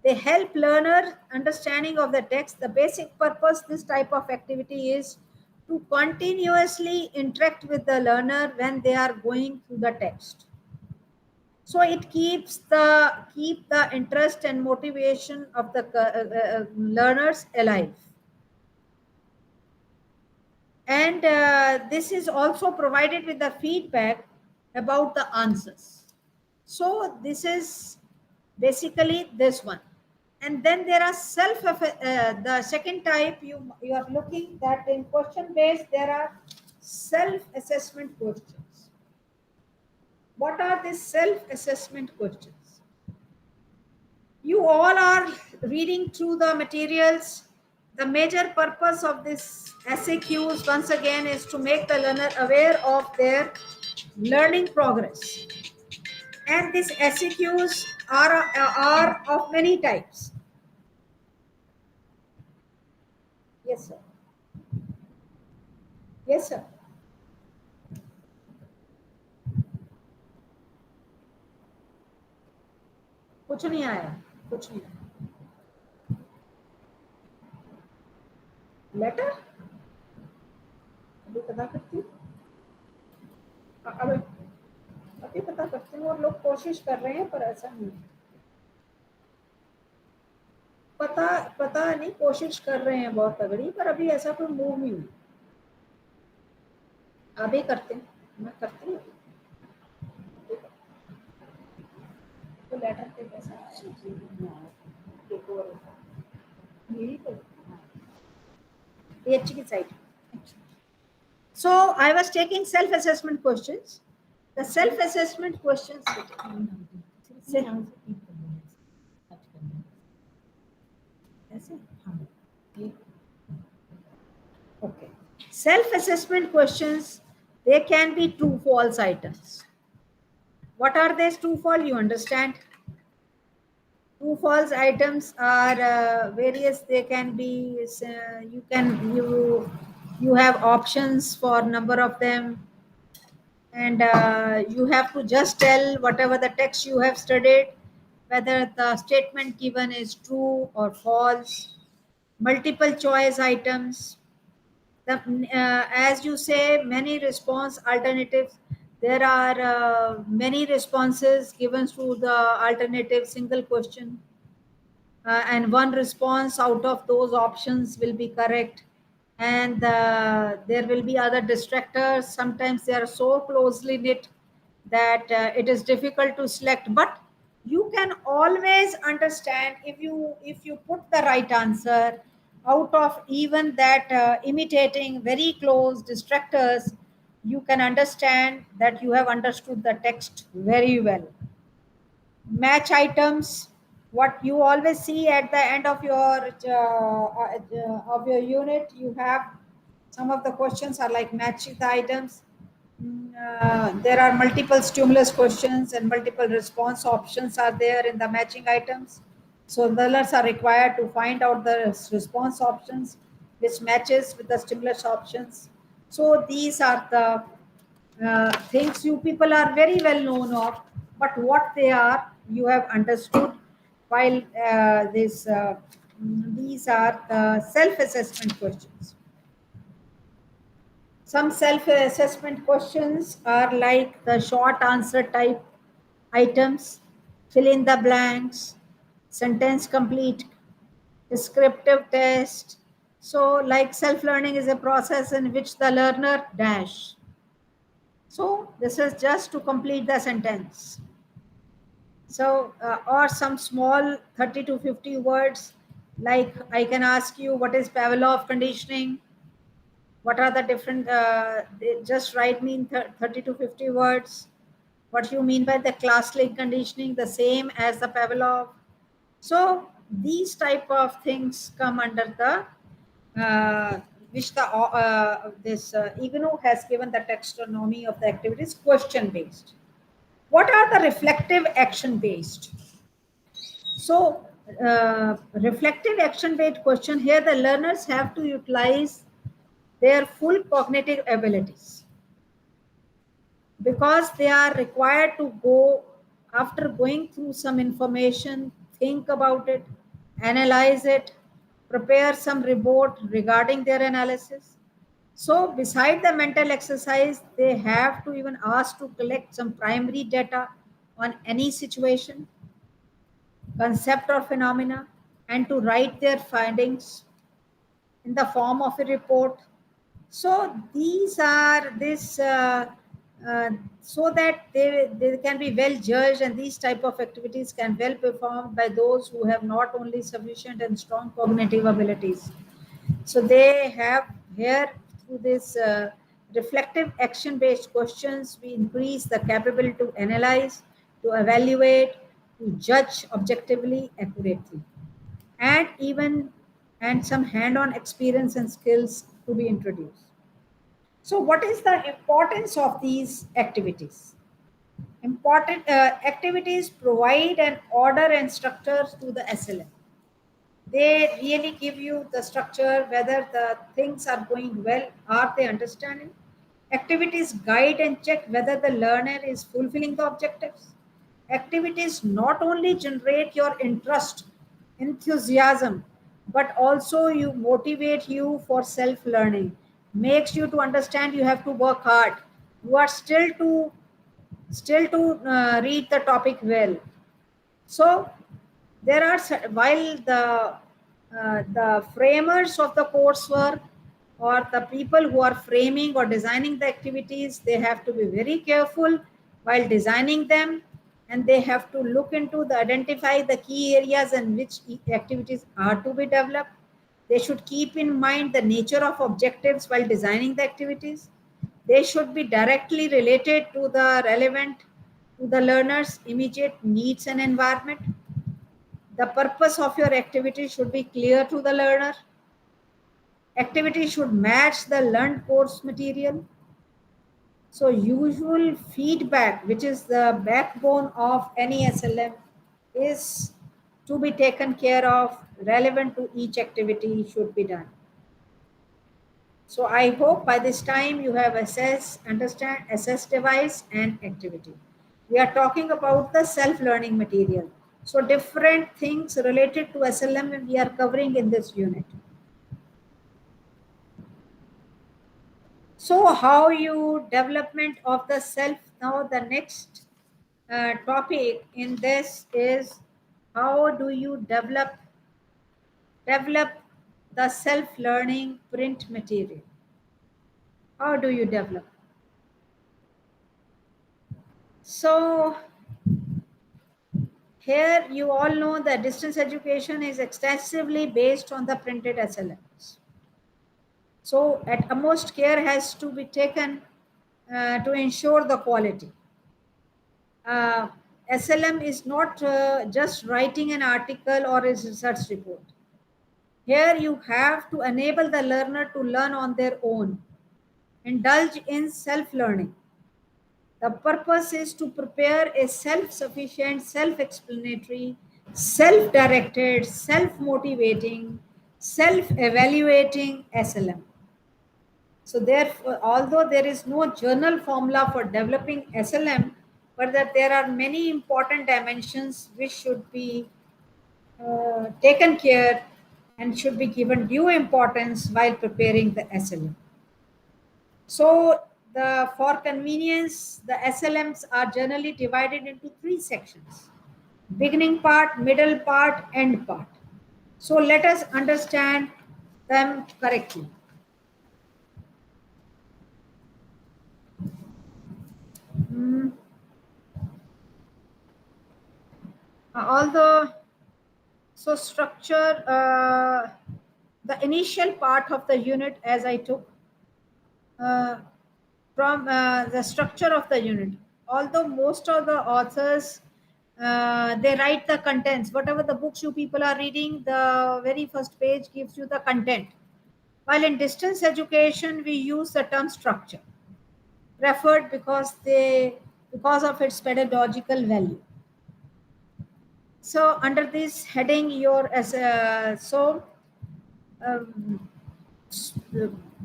They help learner understanding of the text. The basic purpose this type of activity is to continuously interact with the learner when they are going through the text. So it keep the interest and motivation of the learners alive. And this is also provided with the feedback about the answers. So this is basically this one. And then there are the second type you are looking that in question based, there are self-assessment questions. What are these self-assessment questions? You all are reading through the materials. The major purpose of this SAQs once again is to make the learner aware of their learning progress. And these SAQs are of many types. Yes, sir. Yes, sir. कुछ नहीं आया, कुछ नहीं आया. Letter अभी पता करती हूँ, अभी पता करती हूँ. और लोग कोशिश कर रहे हैं पर ऐसा नहीं. पता नहीं, कोशिश कर रहे हैं बहुत तगड़ी, पर अभी ऐसा कोई मूव नहीं हुई. अभी करते हैं, मैं करती हूँ. तो लेटर पे कैसा यही तो PH की side. So I was taking self-assessment questions. The self-assessment questions. Okay. Self-assessment questions, they can be true false items. What are these true false? You understand? True false items are various. They can be you have options for number of them, and you have to just tell whatever the text you have studied, whether the statement given is true or false. Multiple choice items. As you say, many response alternatives. There are many responses given to the alternative single question, and one response out of those options will be correct, and there will be other distractors. Sometimes they are so closely knit that it is difficult to select, but you can always understand if you put the right answer out of even that imitating very close distractors. You can understand that you have understood the text very well. Match items, what you always see at the end of your unit, you have some of the questions are like match the items. There are multiple stimulus questions and multiple response options are there in the matching items. So learners are required to find out the response options which matches with the stimulus options. So these are the things you people are very well known of, but what they are, you have understood. While these are the self-assessment questions. Some self-assessment questions are like the short answer type items, fill in the blanks, sentence complete, descriptive test. So, like self-learning is a process in which the learner dash. So this is just to complete the sentence. So, or some small 30 to 50 words, like I can ask you, what is Pavlov conditioning? What are the different, just write me in 30 to 50 words. What you mean by the class link conditioning, the same as the Pavlov. So these type of things come under the which the this IGNOU has given the taxonomy of the activities question based. What are the reflective action based? So reflective action based question, here the learners have to utilize their full cognitive abilities, because they are required to go, after going through some information, think about it, analyze it, prepare some report regarding their analysis. So beside the mental exercise, they have to even ask to collect some primary data on any situation, concept or phenomena, and to write their findings in the form of a report. So these are so that they can be well judged, and these type of activities can well performed by those who have not only sufficient and strong cognitive abilities. So they have here, through this reflective action based questions, we increase the capability to analyze, to evaluate, to judge objectively, accurately, and even and some hand-on experience and skills to be introduced. So what is the importance of these activities? Important activities provide an order and structure to the SLM. They really give you the structure, whether the things are going well, are they understanding. Activities guide and check whether the learner is fulfilling the objectives. Activities not only generate your interest, enthusiasm, but also you motivate you for self learning, makes you to understand you have to work hard, you are still to read the topic well. So there are, while the framers of the coursework, or the people who are framing or designing the activities, they have to be very careful while designing them, and they have to look into the identify the key areas in which activities are to be developed. They should keep in mind the nature of objectives while designing the activities. They should be directly related to the relevant to the learner's immediate needs and environment. The purpose of your activity should be clear to the learner. Activity should match the learned course material. So usual feedback, which is the backbone of any SLM, is to be taken care of, relevant to each activity should be done. So I hope by this time you have assessed device and activity. We are talking about the self-learning material. So different things related to SLM we are covering in this unit. So how you development of the self. Now the next topic in this is how do you develop the self-learning print material. How do you develop? So here you all know that distance education is extensively based on the printed SLMs. So utmost care has to be taken to ensure the quality. SLM is not just writing an article or a research report. Here you have to enable the learner to learn on their own, indulge in self-learning. The purpose is to prepare a self-sufficient, self-explanatory, self-directed, self-motivating, self-evaluating SLM. So therefore, although there is no journal formula for developing SLM, but that there are many important dimensions which should be taken care and should be given due importance while preparing the SLM. So for convenience, the SLMs are generally divided into three sections: beginning part, middle part, end part. So let us understand them correctly. Mm, although so structure, the initial part of the unit, as I took uh, from the structure of the unit. Although most of the authors they write the contents, whatever the books you people are reading, the very first page gives you the content. While in distance education, we use the term structure, preferred because of its pedagogical value. So under this heading, um,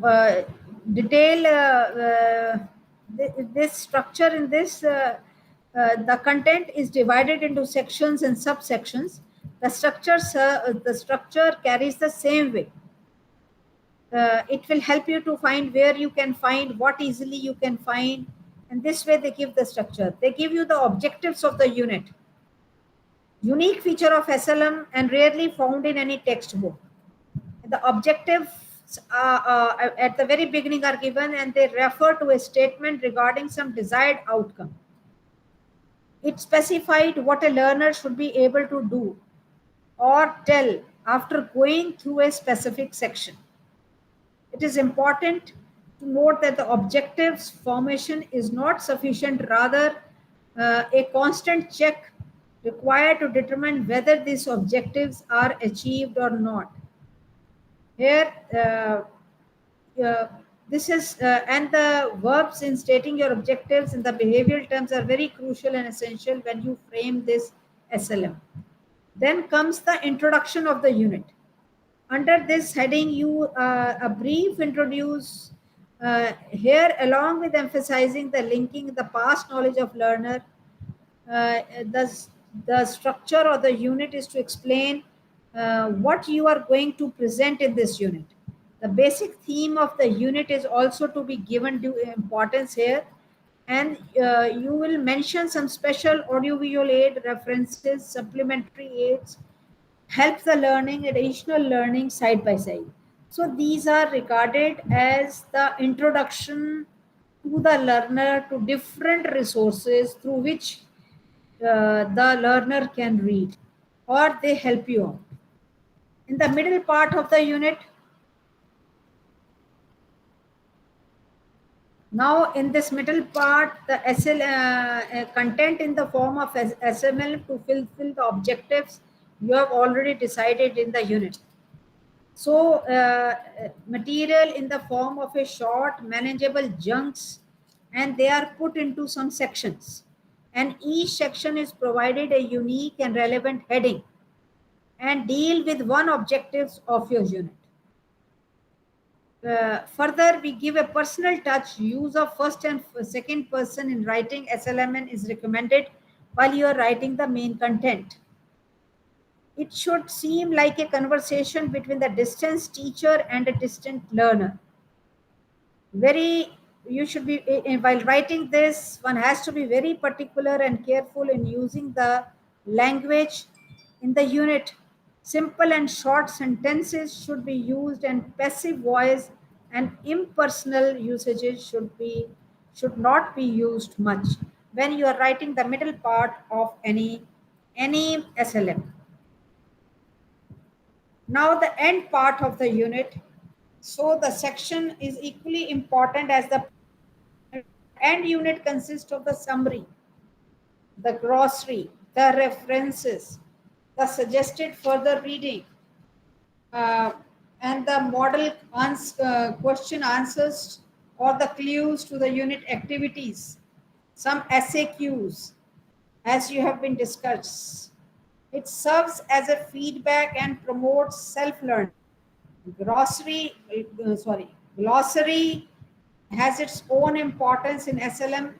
uh, detail this structure in this the content is divided into sections and subsections. The structure carries the same way. It will help you to find where you can find what easily you can find, and this way they give the structure. They give you the objectives of the unit, unique feature of SLM and rarely found in any textbook. The objectives at the very beginning are given and they refer to a statement regarding some desired outcome. It specified what a learner should be able to do or tell after going through a specific section. It is important to note that the objectives formation is not sufficient, rather a constant check required to determine whether these objectives are achieved or not. Here, this is, and the verbs in stating your objectives in the behavioral terms are very crucial and essential when you frame this SLM. Then comes the introduction of the unit. Under this heading, a brief introduce here, along with emphasizing the linking the past knowledge of learner. uh, the, the structure of the unit is to explain what you are going to present in this unit. The basic theme of the unit is also to be given due importance here, and you will mention some special audiovisual aid references, supplementary aids, help the learning, additional learning side by side. So these are regarded as the introduction to the learner to different resources through which the learner can read, or they help you out. In the middle part of the unit, Now, in this middle part, the content in the form of SML to fulfill the objectives you have already decided in the unit. So, material in the form of a short, manageable chunks, and they are put into some sections. And each section is provided a unique and relevant heading and deal with one objectives of your unit. Further, we give a personal touch. Use of first and second person in writing SLMN is recommended while you are writing the main content. It should seem like a conversation between the distance teacher and a distant learner. You should be, while writing this, one has to be very particular and careful in using the language in the unit. Simple and short sentences should be used, and passive voice and impersonal usages should not be used much when you are writing the middle part of any SLM. Now the end part of the unit. So the section is equally important as the end unit consists of the summary, the glossary, the references, the suggested further reading, and the model question answers or the clues to the unit activities, some SAQs, as you have been discussed. It serves as a feedback and promotes self-learning. Glossary has its own importance in SLM,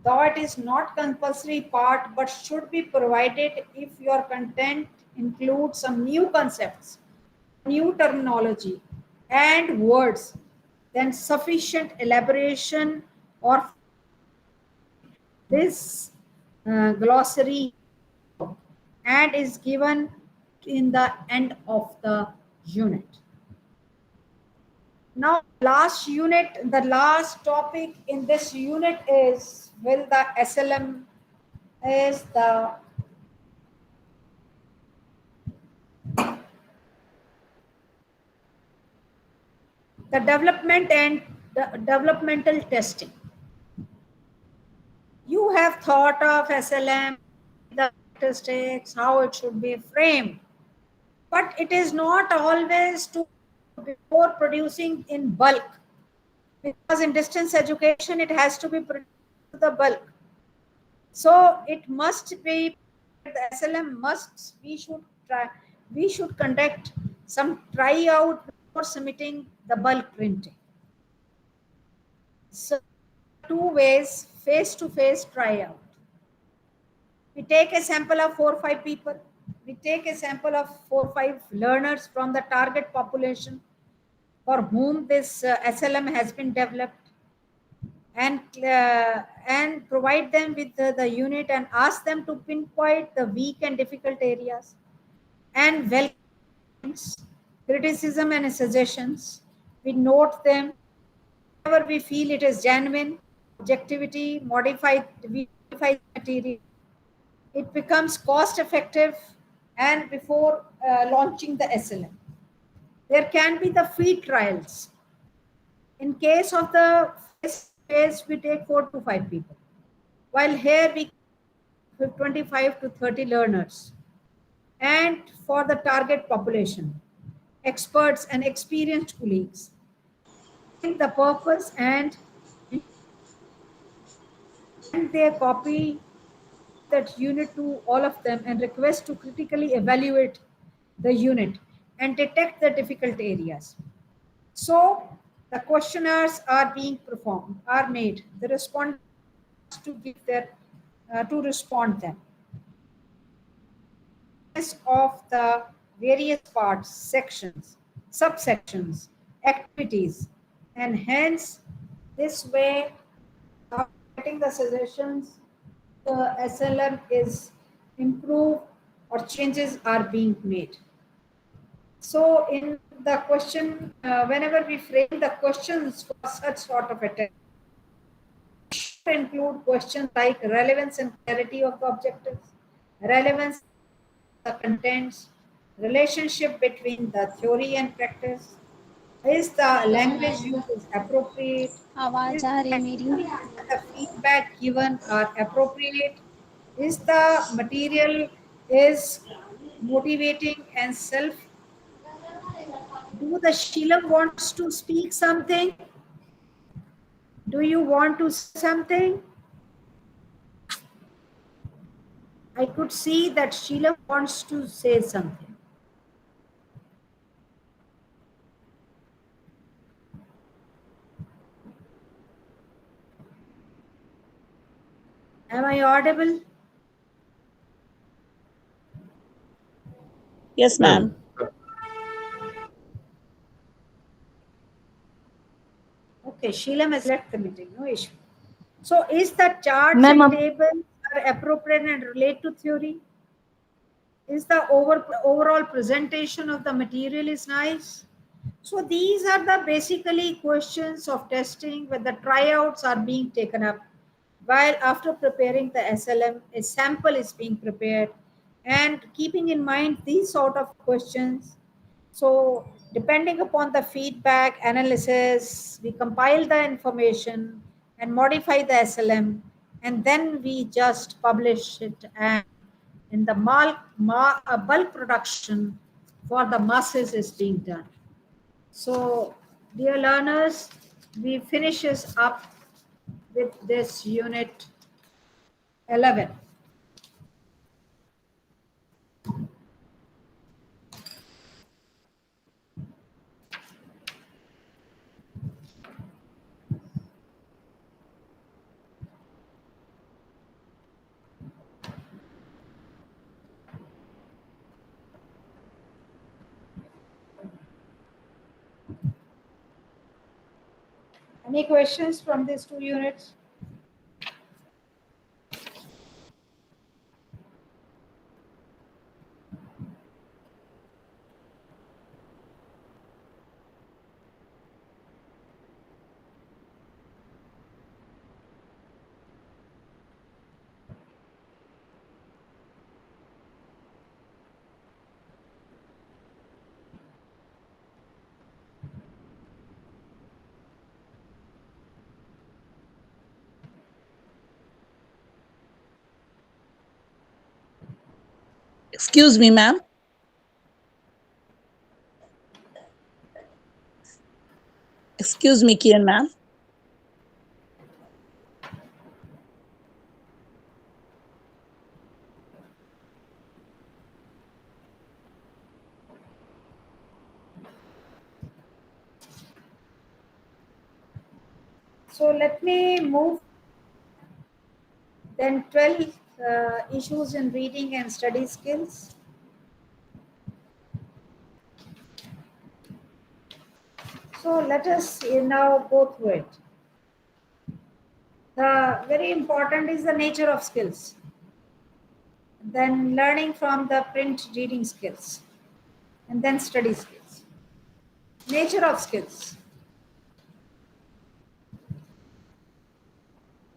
though it is not compulsory part but should be provided if your content includes some new concepts, new terminology and words, then sufficient elaboration or this glossary and is given in the end of the unit. Now, the last topic in this unit is, will the SLM is the development and the developmental testing. You have thought of SLM, the statistics, how it should be framed, but it is not always to before producing in bulk, because in distance education it has to be produced to the bulk. So it must be the SLM must we should conduct some tryout before submitting the bulk printing. So 2 ways: face-to-face tryout. We take a sample of 4 or 5 people. We take a sample of 4 or 5 learners from the target population for whom this SLM has been developed, and provide them with the unit and ask them to pinpoint the weak and difficult areas and welcome criticism and suggestions. We note them whenever we feel it is genuine. Objectivity, we modify the material. It becomes cost effective and before launching the SLM. There can be the free trials. In case of the face, we take 4 to 5 people, while here we have 25 to 30 learners. And for the target population, experts and experienced colleagues. The purpose and their copy that unit to all of them and request to critically evaluate the unit and detect the difficult areas. So the questionnaires are being made. The respondents to give their to respond them. Of the various parts, sections, subsections, activities, and hence this way of getting the suggestions, the SLM is improved or changes are being made. So in the question, whenever we frame the questions for such sort of a test, should include questions like relevance and clarity of the objectives, relevance of the contents, relationship between the theory and practice, is the language used is appropriate, आवाज आ रही है मेरी? The feedback given are appropriate? Is the material is motivating and self? Do the Sheelam wants to speak something? Do you want to say something? I could see that Sheelam wants to say something. Am I audible? Yes, ma'am. Okay, Sheelam has left the meeting, no issue. So is the charts Ma'am, and tables are appropriate and relate to theory? Is the overall presentation of the material is nice? So these are the basically questions of testing where the tryouts are being taken up. While after preparing the SLM, a sample is being prepared, and keeping in mind these sort of questions. So depending upon the feedback analysis, we compile the information and modify the SLM, and then we just publish it and in the bulk production for the masses is being done. So, dear learners, we finishes up with this unit 11. Any questions from these two units? Excuse me, ma'am. Excuse me, Kiran, ma'am. So let me move. Then 12 issues in reading and study skills. So let us now go through it. The very important is the nature of skills. Then learning from the print reading skills, and then study skills. Nature of skills.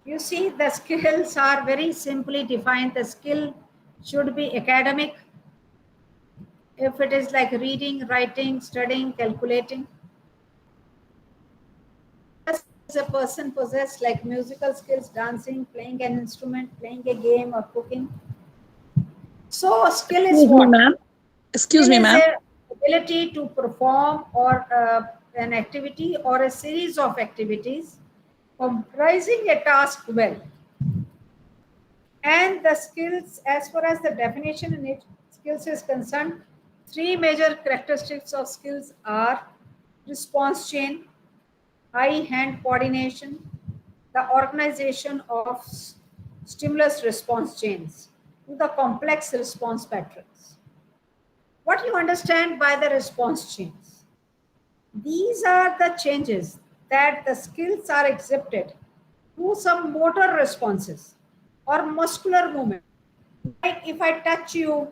You see, the skills are very simply defined. The skill should be academic. If it is like reading, writing, studying, calculating. As a person possess like musical skills, dancing, playing an instrument, playing a game, or cooking. So a skill is Excuse me, what? ma'am. Excuse Skill me, is ma'am. the ability to perform or an activity or a series of activities comprising a task well. And the skills, as far as the definition in it, skills is concerned, three major characteristics of skills are response chain, eye-hand coordination, the organization of stimulus response chains to the complex response patterns. What you understand by the response chains? These are the changes that the skills are exhibited through some motor responses or muscular movement. Like if I touch you,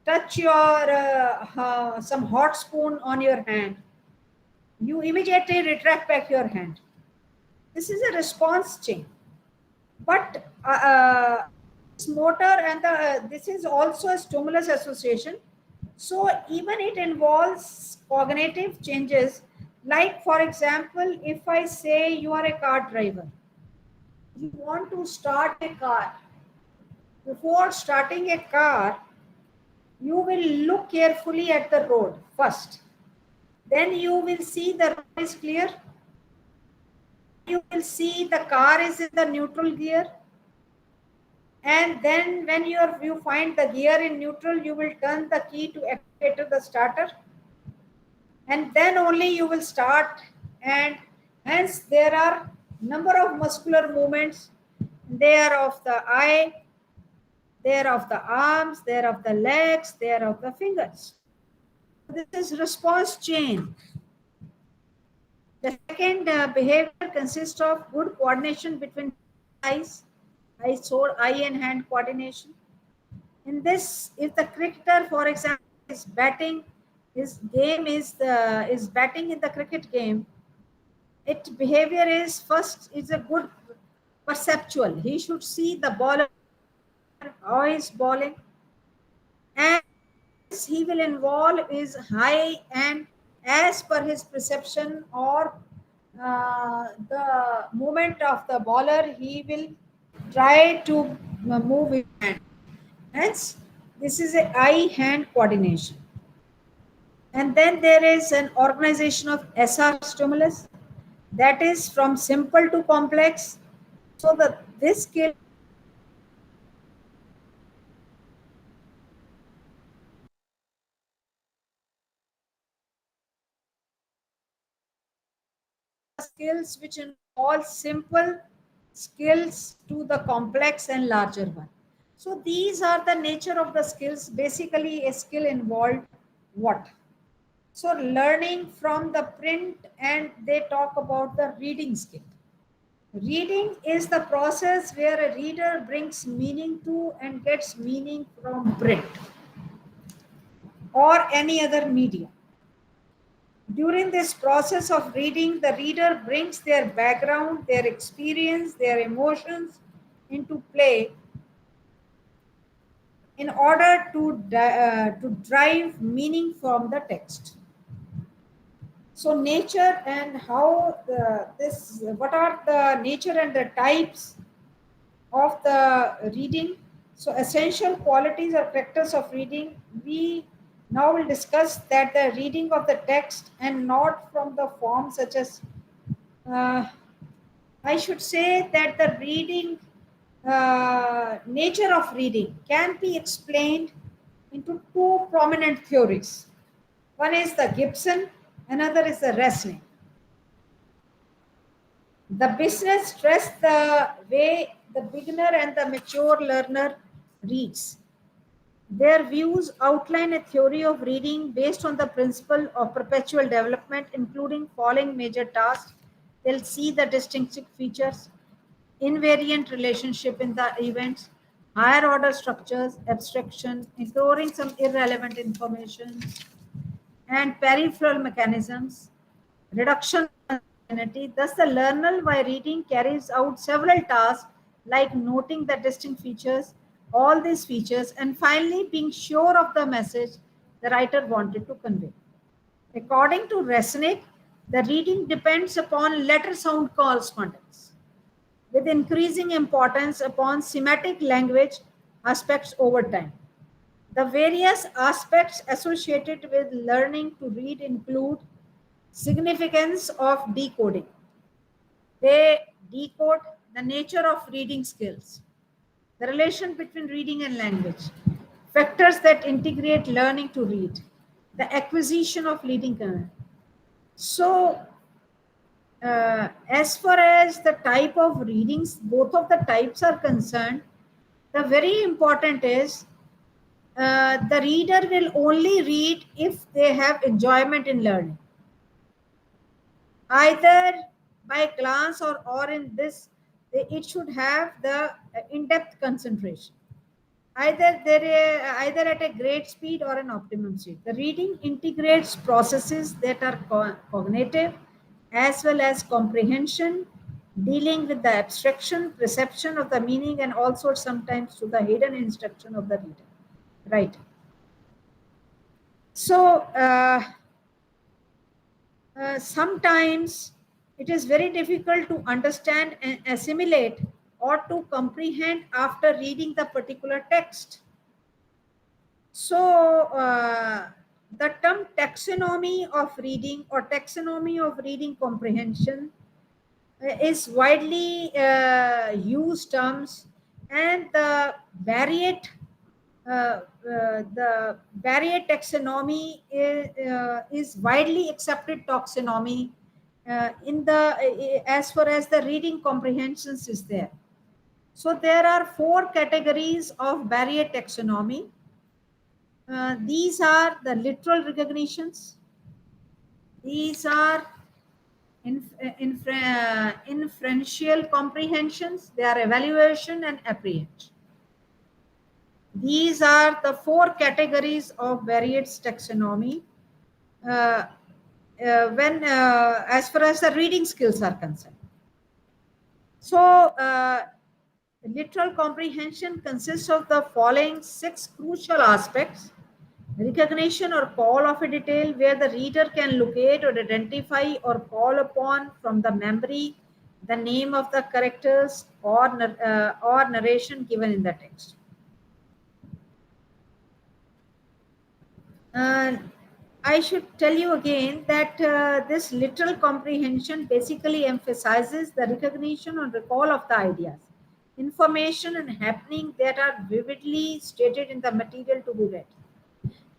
touch your some hot spoon on your hand, you immediately retract back your hand. This is a response chain. But this motor and this is also a stimulus association. So even it involves cognitive changes Like, for example, if I say you are a car driver, you want to start a car. Before starting a car, you will look carefully at the road first. Then you will see the road is clear. You will see the car is in the neutral gear. And then when you find the gear in neutral, you will turn the key to activate the starter. And then only you will start. And hence there are number of muscular movements. There of the eye, there of the arms, there of the legs, there of the fingers. This is response chain. The second behavior consists of good coordination between eyes, eye and hand coordination. In this, if the cricketer, for example, is batting, his game is batting in the cricket game, its behavior is first is a good perceptual. He should see the bowler, how he is bowling, and he will involve his high and as per his perception or the movement of the bowler, he will try to move his hand. Hence, this is a eye-hand coordination. And then there is an organization of SR stimulus, that is from simple to complex. So this skill skills which involve simple skills to the complex and larger one. So these are the nature of the skills. Basically, a skill involved what? So learning from the print, and they talk about the reading skill. Reading is the process where a reader brings meaning to and gets meaning from print or any other media. During this process of reading, the reader brings their background, their experience, their emotions into play in order to drive meaning from the text. So nature and how what are the nature and the types of the reading. So essential qualities or characters of reading, we now will discuss that the reading of the text and not from the form such as, I should say that the reading, nature of reading can be explained into two prominent theories. One is the Gibson, another is the Resnick. The business stress the way the beginner and the mature learner reads. Their views outline a theory of reading based on the principle of perpetual development, including following major tasks. They'll see the distinctive features, invariant relationship in the events, higher order structures, abstraction, ignoring some irrelevant information, and peripheral mechanisms, reduction of uncertainty. Thus, the learner by reading carries out several tasks like noting the distinct features, all these features, and finally being sure of the message the writer wanted to convey. According to Resnick, the reading depends upon letter sound correspondence, with increasing importance upon semantic language aspects over time. The various aspects associated with learning to read include significance of decoding. They decode the nature of reading skills, the relation between reading and language, factors that integrate learning to read, the acquisition of reading. So, as far as the type of readings, both of the types are concerned, the very important is the reader will only read if they have enjoyment in learning, either by glance or in this, it should have the in-depth concentration, either at a great speed or an optimum speed. The reading integrates processes that are cognitive as well as comprehension, dealing with the abstraction, perception of the meaning, and also sometimes to the hidden instruction of the reader. Right. So, sometimes it is very difficult to understand and assimilate or to comprehend after reading the particular text. So the term taxonomy of reading or taxonomy of reading comprehension is widely used terms, and the variate taxonomy is widely accepted taxonomy in the as far as the reading comprehensions is there. So there are 4 categories of barrier taxonomy. These are the literal recognitions. These are inferential comprehensions. They are evaluation and apprehension. These are the 4 categories of Barrett's taxonomy when as far as the reading skills are concerned. So literal comprehension consists of the following 6 crucial aspects: recognition or call of a detail where the reader can locate or identify or call upon from the memory the name of the characters or narration given in the text. I should tell you again that this literal comprehension basically emphasizes the recognition and recall of the ideas, information and happening that are vividly stated in the material to be read.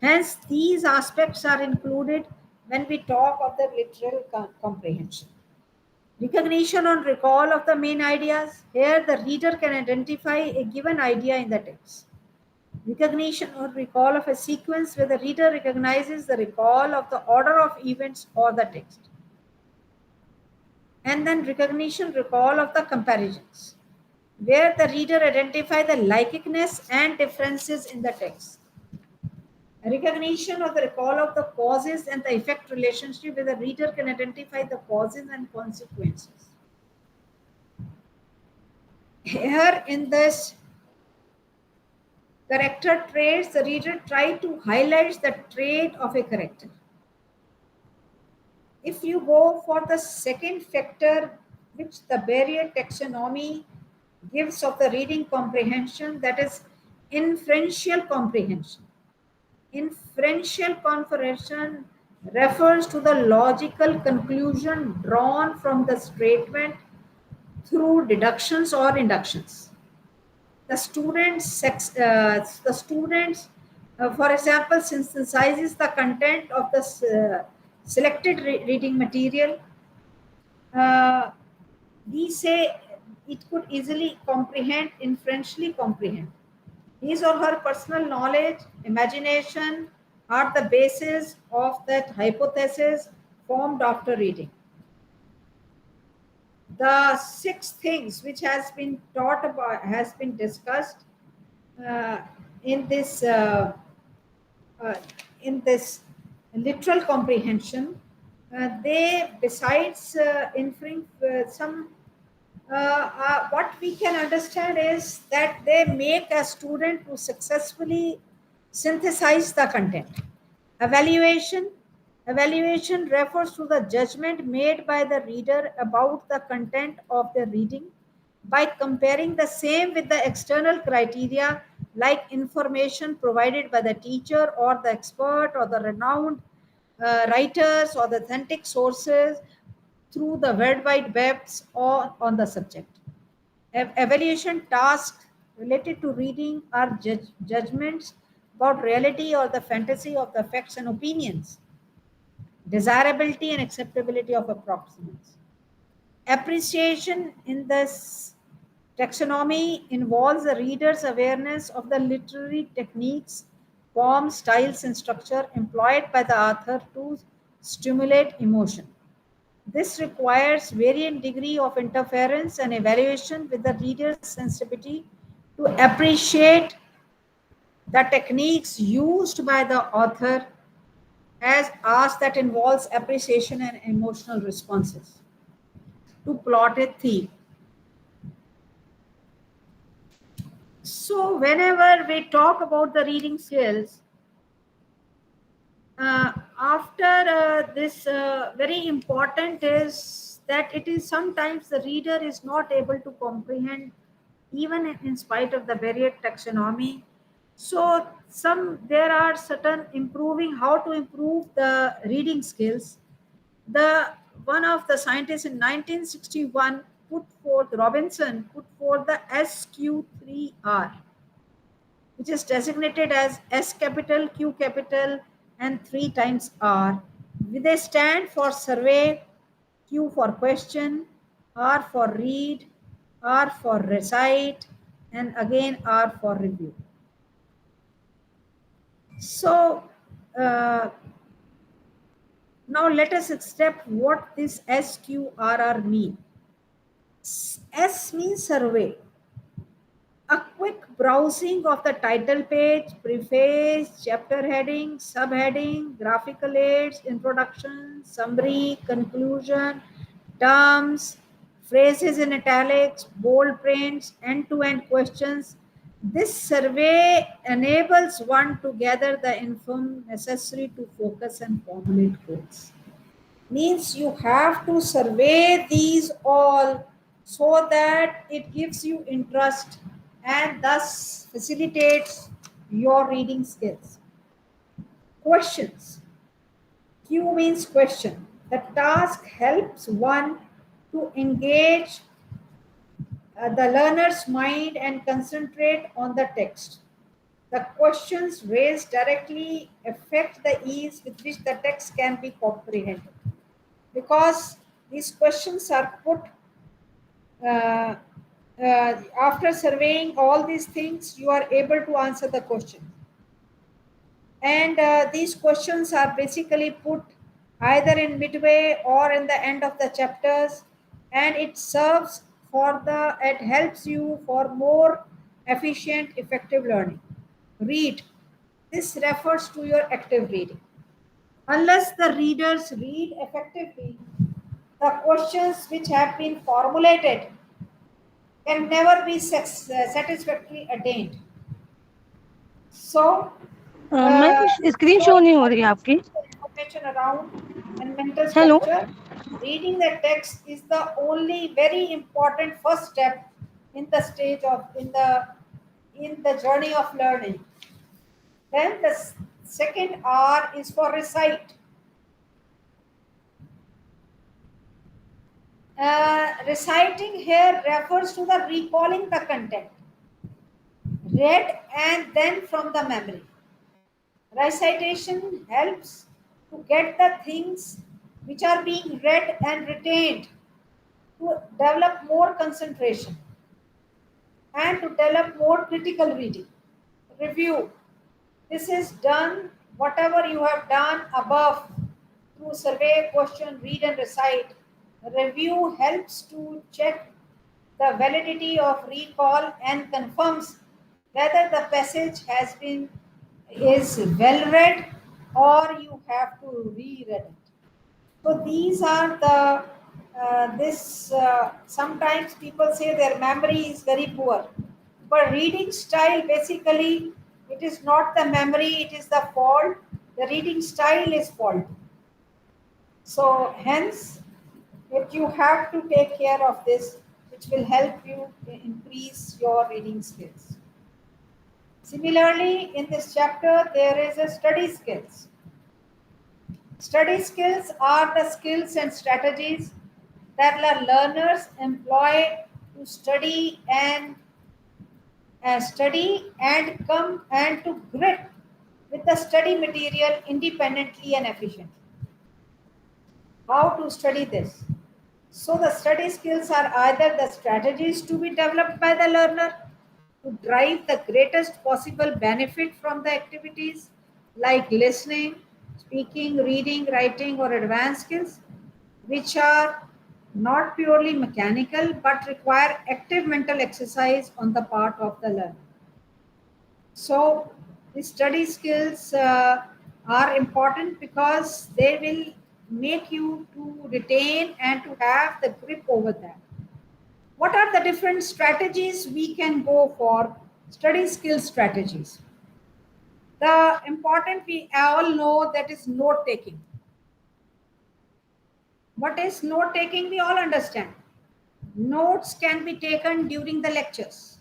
Hence, these aspects are included when we talk of the literal comprehension. Recognition and recall of the main ideas. Here, the reader can identify a given idea in the text. Recognition or recall of a sequence where the reader recognizes the recall of the order of events or the text. And then recognition, recall of the comparisons, where the reader identifies the likeness and differences in the text. Recognition or the recall of the causes and the effect relationship where the reader can identify the causes and consequences. Here in this character traits, the reader tries to highlight the trait of a character. If you go for the second factor which the barrier taxonomy gives of the reading comprehension, that is inferential comprehension. Inferential comprehension refers to the logical conclusion drawn from the statement through deductions or inductions. The student, for example, synthesizes the content of the selected reading material. We say it could easily comprehend, inferentially comprehend. His or her personal knowledge, imagination are the basis of that hypothesis formed after reading. The 6 things which has been taught about, has been discussed in this literal comprehension, they besides inferring some what we can understand is that they make a student to successfully synthesize the content. Evaluation refers to the judgment made by the reader about the content of the reading by comparing the same with the external criteria like information provided by the teacher or the expert or the renowned writers or the authentic sources through the World Wide Webs or on the subject. Evaluation tasks related to reading are judgments about reality or the fantasy of the facts and opinions, desirability and acceptability of approximates. Appreciation in this taxonomy involves the reader's awareness of the literary techniques, forms, styles, and structure employed by the author to stimulate emotion. This requires varying degree of interference and evaluation with the reader's sensitivity to appreciate the techniques used by the author as that involves appreciation and emotional responses to plot a theme. So whenever we talk about the reading skills, after this, very important is that it is sometimes the reader is not able to comprehend even in spite of the varied taxonomy. So there are certain improving, how to improve the reading skills. One of the scientists in 1961 Robinson put forth the SQ3R, which is designated as S capital, Q capital, and 3 times R. They stand for survey, Q for question, R for read, R for recite, and again R for review. So now let us accept what this SQRR mean. S means survey. A quick browsing of the title page, preface, chapter heading, subheading, graphical aids, introduction, summary, conclusion, terms, phrases in italics, bold prints, end-to-end questions. This survey enables one to gather the info necessary to focus and formulate goals. Means you have to survey these all so that it gives you interest and thus facilitates your reading skills. Questions. Q means question. The task helps one to engage the learner's mind and concentrate on the text. The questions raised directly affect the ease with which the text can be comprehended, because these questions are put after surveying all these things, you are able to answer the question. And these questions are basically put either in midway or in the end of the chapters, and it helps you for more efficient, effective learning. Read. This refers to your active reading. Unless the readers read effectively, the questions which have been formulated can never be satisfactorily attained. So, ma'am screen show नहीं हो रही है आपकी. Information around and mental Hello? structure. Reading the text is the only very important first step in the stage of in the journey of learning. Then the second R is for recite. Reciting here refers to the recalling the content read and then from the memory. Recitation helps to get the things which are being read and retained, to develop more concentration and to develop more critical reading. Review. This is done, whatever you have done above through survey, question, read and recite. Review helps to check the validity of recall and confirms whether the passage is well read or you have to reread it. So these are the sometimes people say their memory is very poor, but reading style, basically it is not the memory, it is the fault. The reading style is faulty. So hence you have to take care of this, which will help you increase your reading skills. Similarly, in this chapter, there is a study skills. Study skills are the skills and strategies that the learners employ to study and come and to grip with the study material independently and efficiently. How to study this? So the study skills are either the strategies to be developed by the learner to drive the greatest possible benefit from the activities like listening, speaking, reading, writing, or advanced skills, which are not purely mechanical but require active mental exercise on the part of the learner. So the study skills are important because they will make you to retain and to have the grip over that. What are the different strategies we can go for? Study skill strategies. The important we all know that is note taking. What is note taking? We all understand. Notes can be taken during the lectures.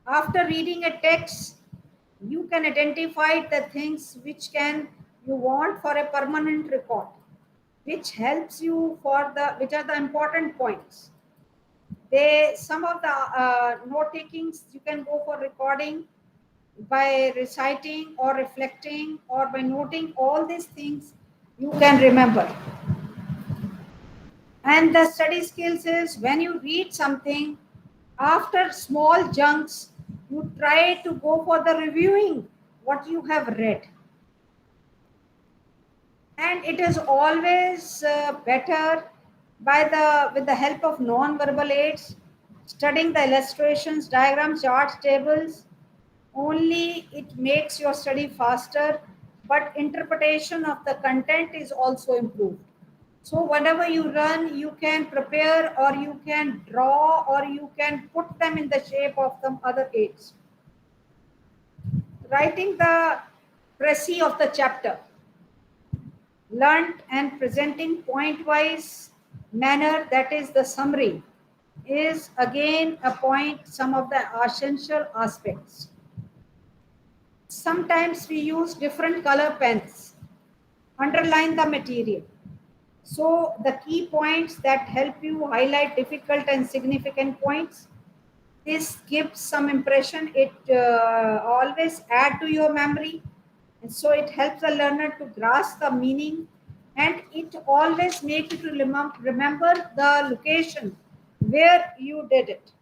After reading a text, you can identify the things which you want for a permanent record, which helps you for which are the important points. Some of the note takings you can go for recording by reciting or reflecting or by noting all these things you can remember. And the study skills is when you read something, after small chunks, you try to go for the reviewing what you have read. And it is always better with the help of non-verbal aids, studying the illustrations, diagrams, charts, tables. Only it makes your study faster, but interpretation of the content is also improved. So whenever you run, you can prepare or you can draw or you can put them in the shape of some other aids. Writing the précis of the chapter, learnt and presenting point-wise manner, that is the summary, is again a point, some of the essential aspects. Sometimes we use different color pens, underline the material. So the key points that help you highlight difficult and significant points, this gives some impression. It always add to your memory. And so it helps the learner to grasp the meaning, and it always makes you to remember the location where you did it.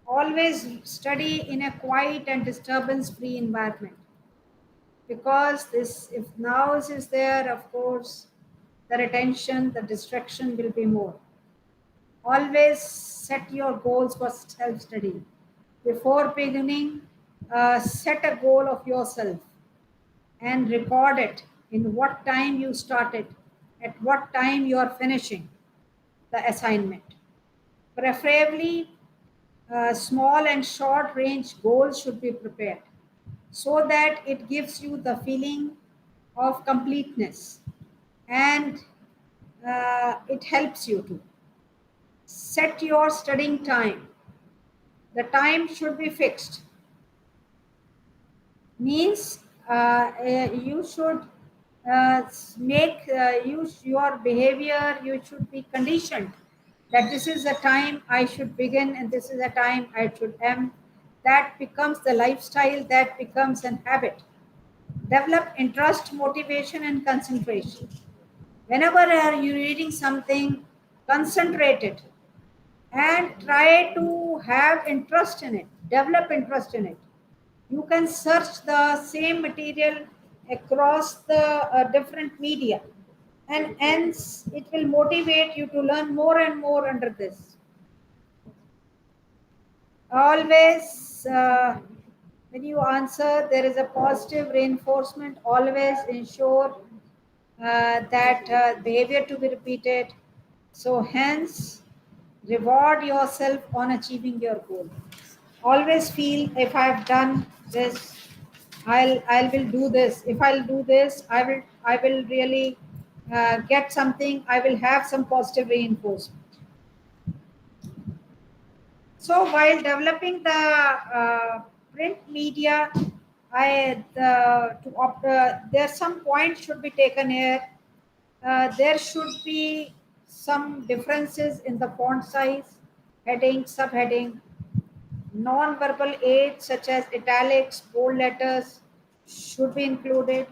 Always study in a quiet and disturbance-free environment. Because if noise is there, of course, the retention, the distraction will be more. Always set your goals for self-study. Before beginning, set a goal of yourself and record it in what time you started, at what time you are finishing the assignment. Preferably, small and short range goals should be prepared, so that it gives you the feeling of completeness, and it helps you to set your studying time. The time should be fixed. Means you should make your behavior, you should be conditioned that this is the time I should begin and this is the time I should end. That becomes the lifestyle, that becomes an habit. Develop interest, motivation, and concentration. Whenever you're reading something, concentrate it and try to have interest in it, develop interest in it. You can search the same material across the different media, and hence it will motivate you to learn more and more under this. Always, when you answer, there is a positive reinforcement. Always ensure that behavior to be repeated. So hence, reward yourself on achieving your goal. Always feel, if I have done this, I will do this. If I'll do this, I will really get something. I will have some positive reinforcement. So while developing the print media, there some points should be taken here. There should be some differences in the font size, heading, subheading, non-verbal aids such as italics, bold letters should be included.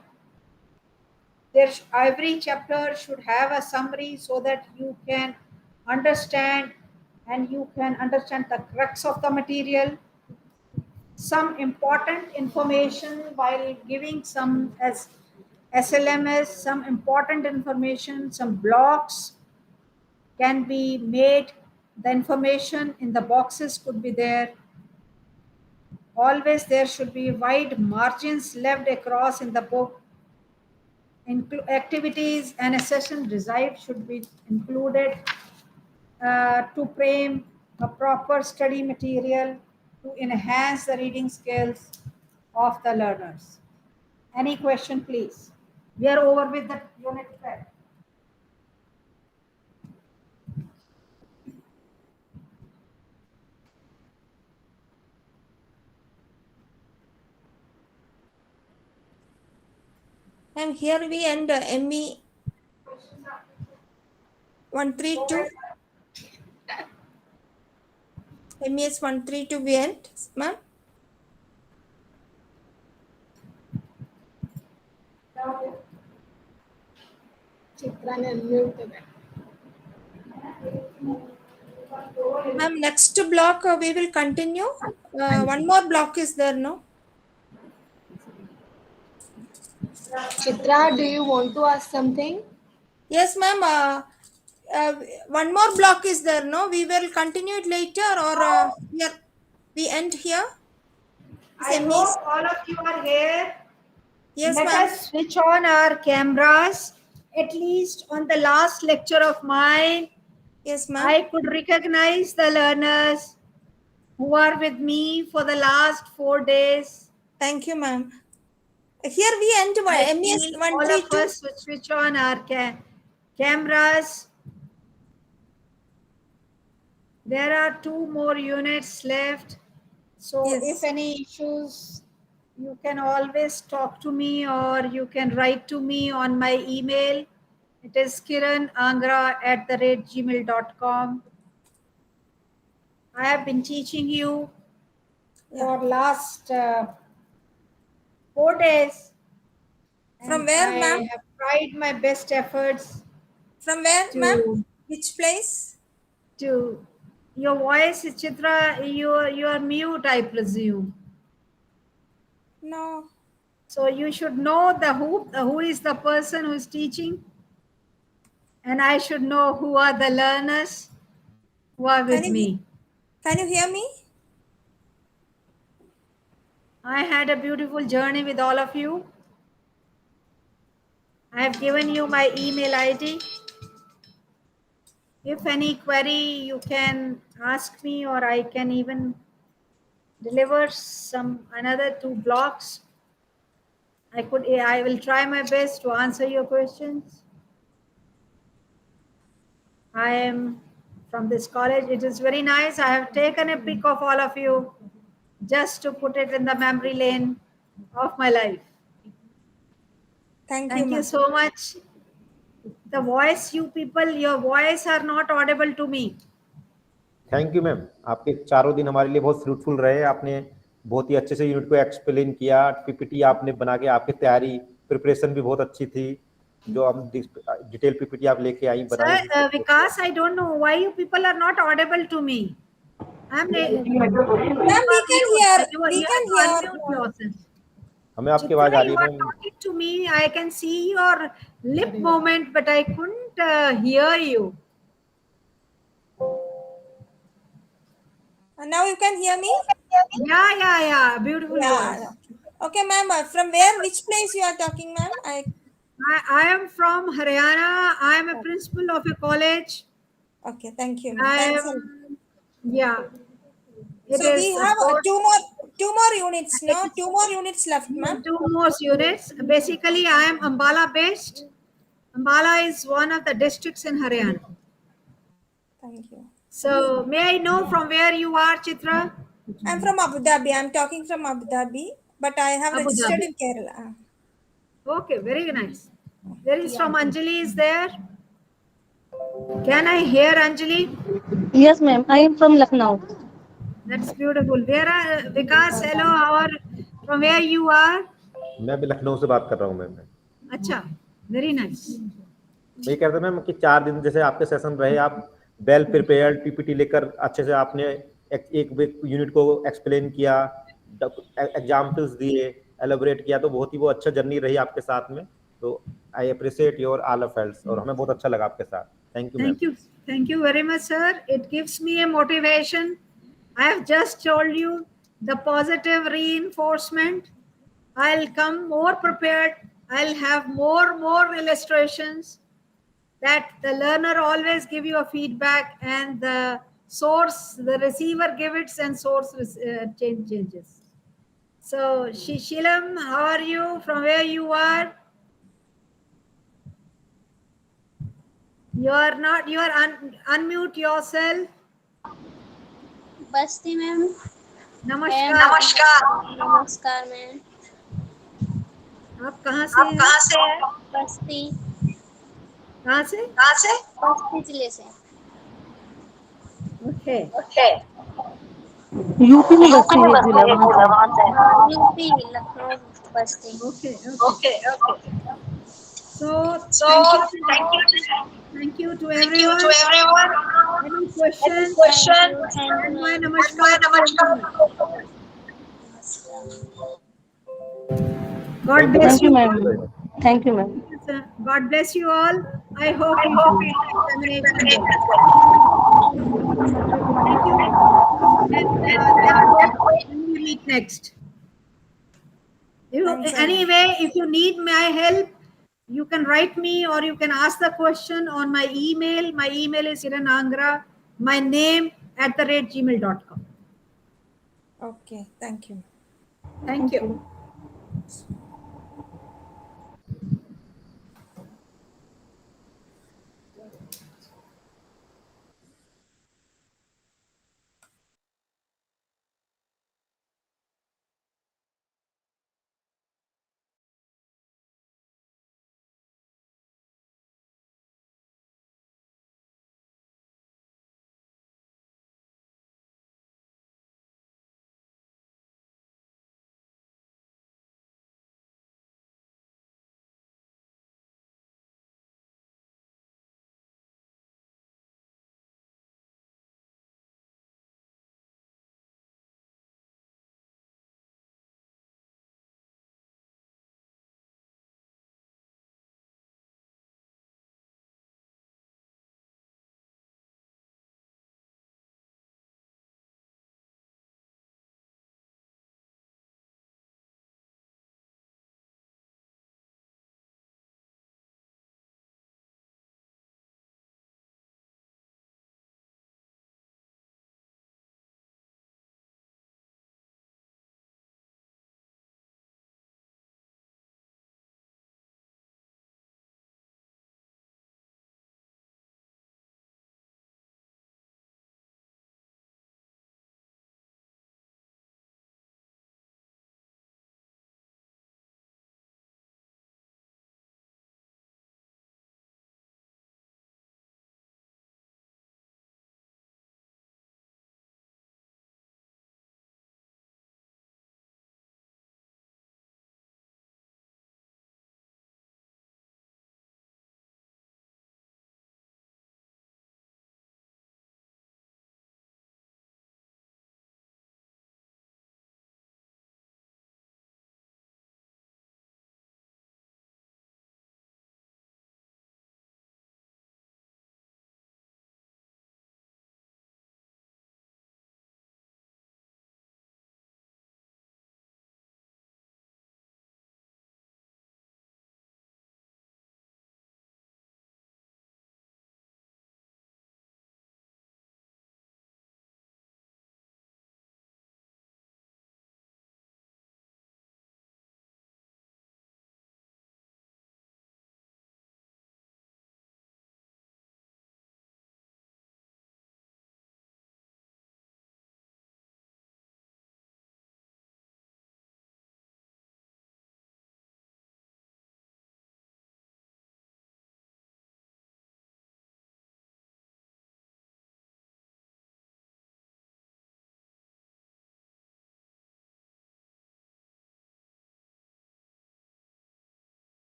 Every chapter should have a summary so that you can understand the crux of the material. Some important information while giving some as SLMS, some important information, some blocks can be made. The information in the boxes could be there. Always there should be wide margins left across in the book. Activities and a session desired should be included to frame a proper study material. to enhance the reading skills of the learners. Any question, please? We are over with the unit 12. And here we end ME 132. MES 132 we end, ma'am. Ma'am, next block we will continue. One more block is there, no? Chitra, do you want to ask something? Yes, ma'am. One more block is there, no? We will continue it later, or we end here. I MES? hope all of you are here. Yes, Let ma'am. us switch on our cameras. At least on the last lecture of mine, Yes, ma'am. I could recognize the learners who are with me for the last 4 days. Thank you, ma'am. Here we end I MES feel all of 132. us should switch on our cameras. There are 2 more units left. So Yes. if any issues, you can always talk to me or you can write to me on my email. It is kiranangra@gmail.com. I have been teaching you for last 4 days. From And where, I ma'am? have tried my best efforts. From where, to- ma'am? Which place? To your voice, Chitra, you are mute, I presume. No. So you should know who is the person who is teaching, and I should know who are the learners who are with me. Can you hear me? I had a beautiful journey with all of you. I have given you my email ID. If any query, you can ask me, or I can even deliver another 2 blocks. I will try my best to answer your questions. I am from this college. It is very nice. I have taken a pic of all of you just to put it in the memory lane of my life. Thank you, Thank you ma'am. so much. The voice, you people, your voice are not audible to me. Thank you ma'am, आपके चारों दिन हमारे लिए बहुत fruitful रहे। आपने बहुत ही अच्छे से यूनिट को एक्सप्लेन किया, पीपीटी आपने बना के, आपकी तैयारी प्रिपरेशन भी बहुत अच्छी थी। जो हम डिटेल पीपीटी आप लेके आई बनाई। Sir, Vikas, I don't know why you people are not audible to me. Ma'am, we can hear. We can hear. Unmute yourself. हमें आपकी आवाज आ रही you है are ma'am. talking to me. I can see your lip movement, but I couldn't hear you. Now you can hear me? Yeah. Beautiful voice. Okay, ma'am. From where? Which place you are talking, ma'am? I am from Haryana. I am a principal of a college. Okay, thank you, ma'am. I Thanks. am, yeah. It So is we have two more units. No, It's- 2 more units left, ma'am. 2 more units. Basically, I am Ambala based. Ambala is one of the districts in Haryana. Thank you. So, may I know from where you are, Chitra? I'm from Abu Dhabi. I'm talking from Abu Dhabi, but I have Abu registered Dhabi. in Kerala. Okay, very nice. Where is from Anjali is there? Can I hear Anjali? Yes, ma'am. I am from Lucknow. That's beautiful. Where are Vikas? Hello, from where you are? मैं भी लखनऊ से बात कर रहा हूँ ma'am. अच्छा, very nice. मैं कह रहा था मैम कि 4 दिन जैसे आपके सेशन रहे, आप वेल प्रिपेयर्ड पीपीटी लेकर अच्छे से आपने एक यूनिट को एक्सप्लेन किया, एग्जाम्पल्स दिए, एलोबरेट किया, तो बहुत ही वो अच्छा जर्नी रही आपके साथ में। तो I appreciate your all efforts और हमें बहुत अच्छा लगा आपके साथ। Thank you ma'am. Thank you very much, sir. It gives me a motivation. I have just told you the positive reinforcement. I'll come more prepared. I'll have more illustrations. That the learner always give you a feedback, and the source, the receiver gives it and source changes. So Shilam, how are you? From where you are? You are not. You are unmute yourself. Basti ma'am नमस्कार. नमस्कार ma'am आप कहाँ से हैं? बस्ती कहाँ से? बस्ती जिले से Okay. यूपी में बसती है जिला वहाँ से। UP Lucknow Basti Okay. So thank you to everyone. Any questions? And my namaskar. God bless Thank you, you. ma'am. Thank you, ma'am. God bless you all. I hope you should examination well. Thank you. And let's wait when we meet next. Anyway, if you need my help, you can write me or you can ask the question on my email. My email is iranangra, my name @gmail.com. Okay, thank you. Thank you.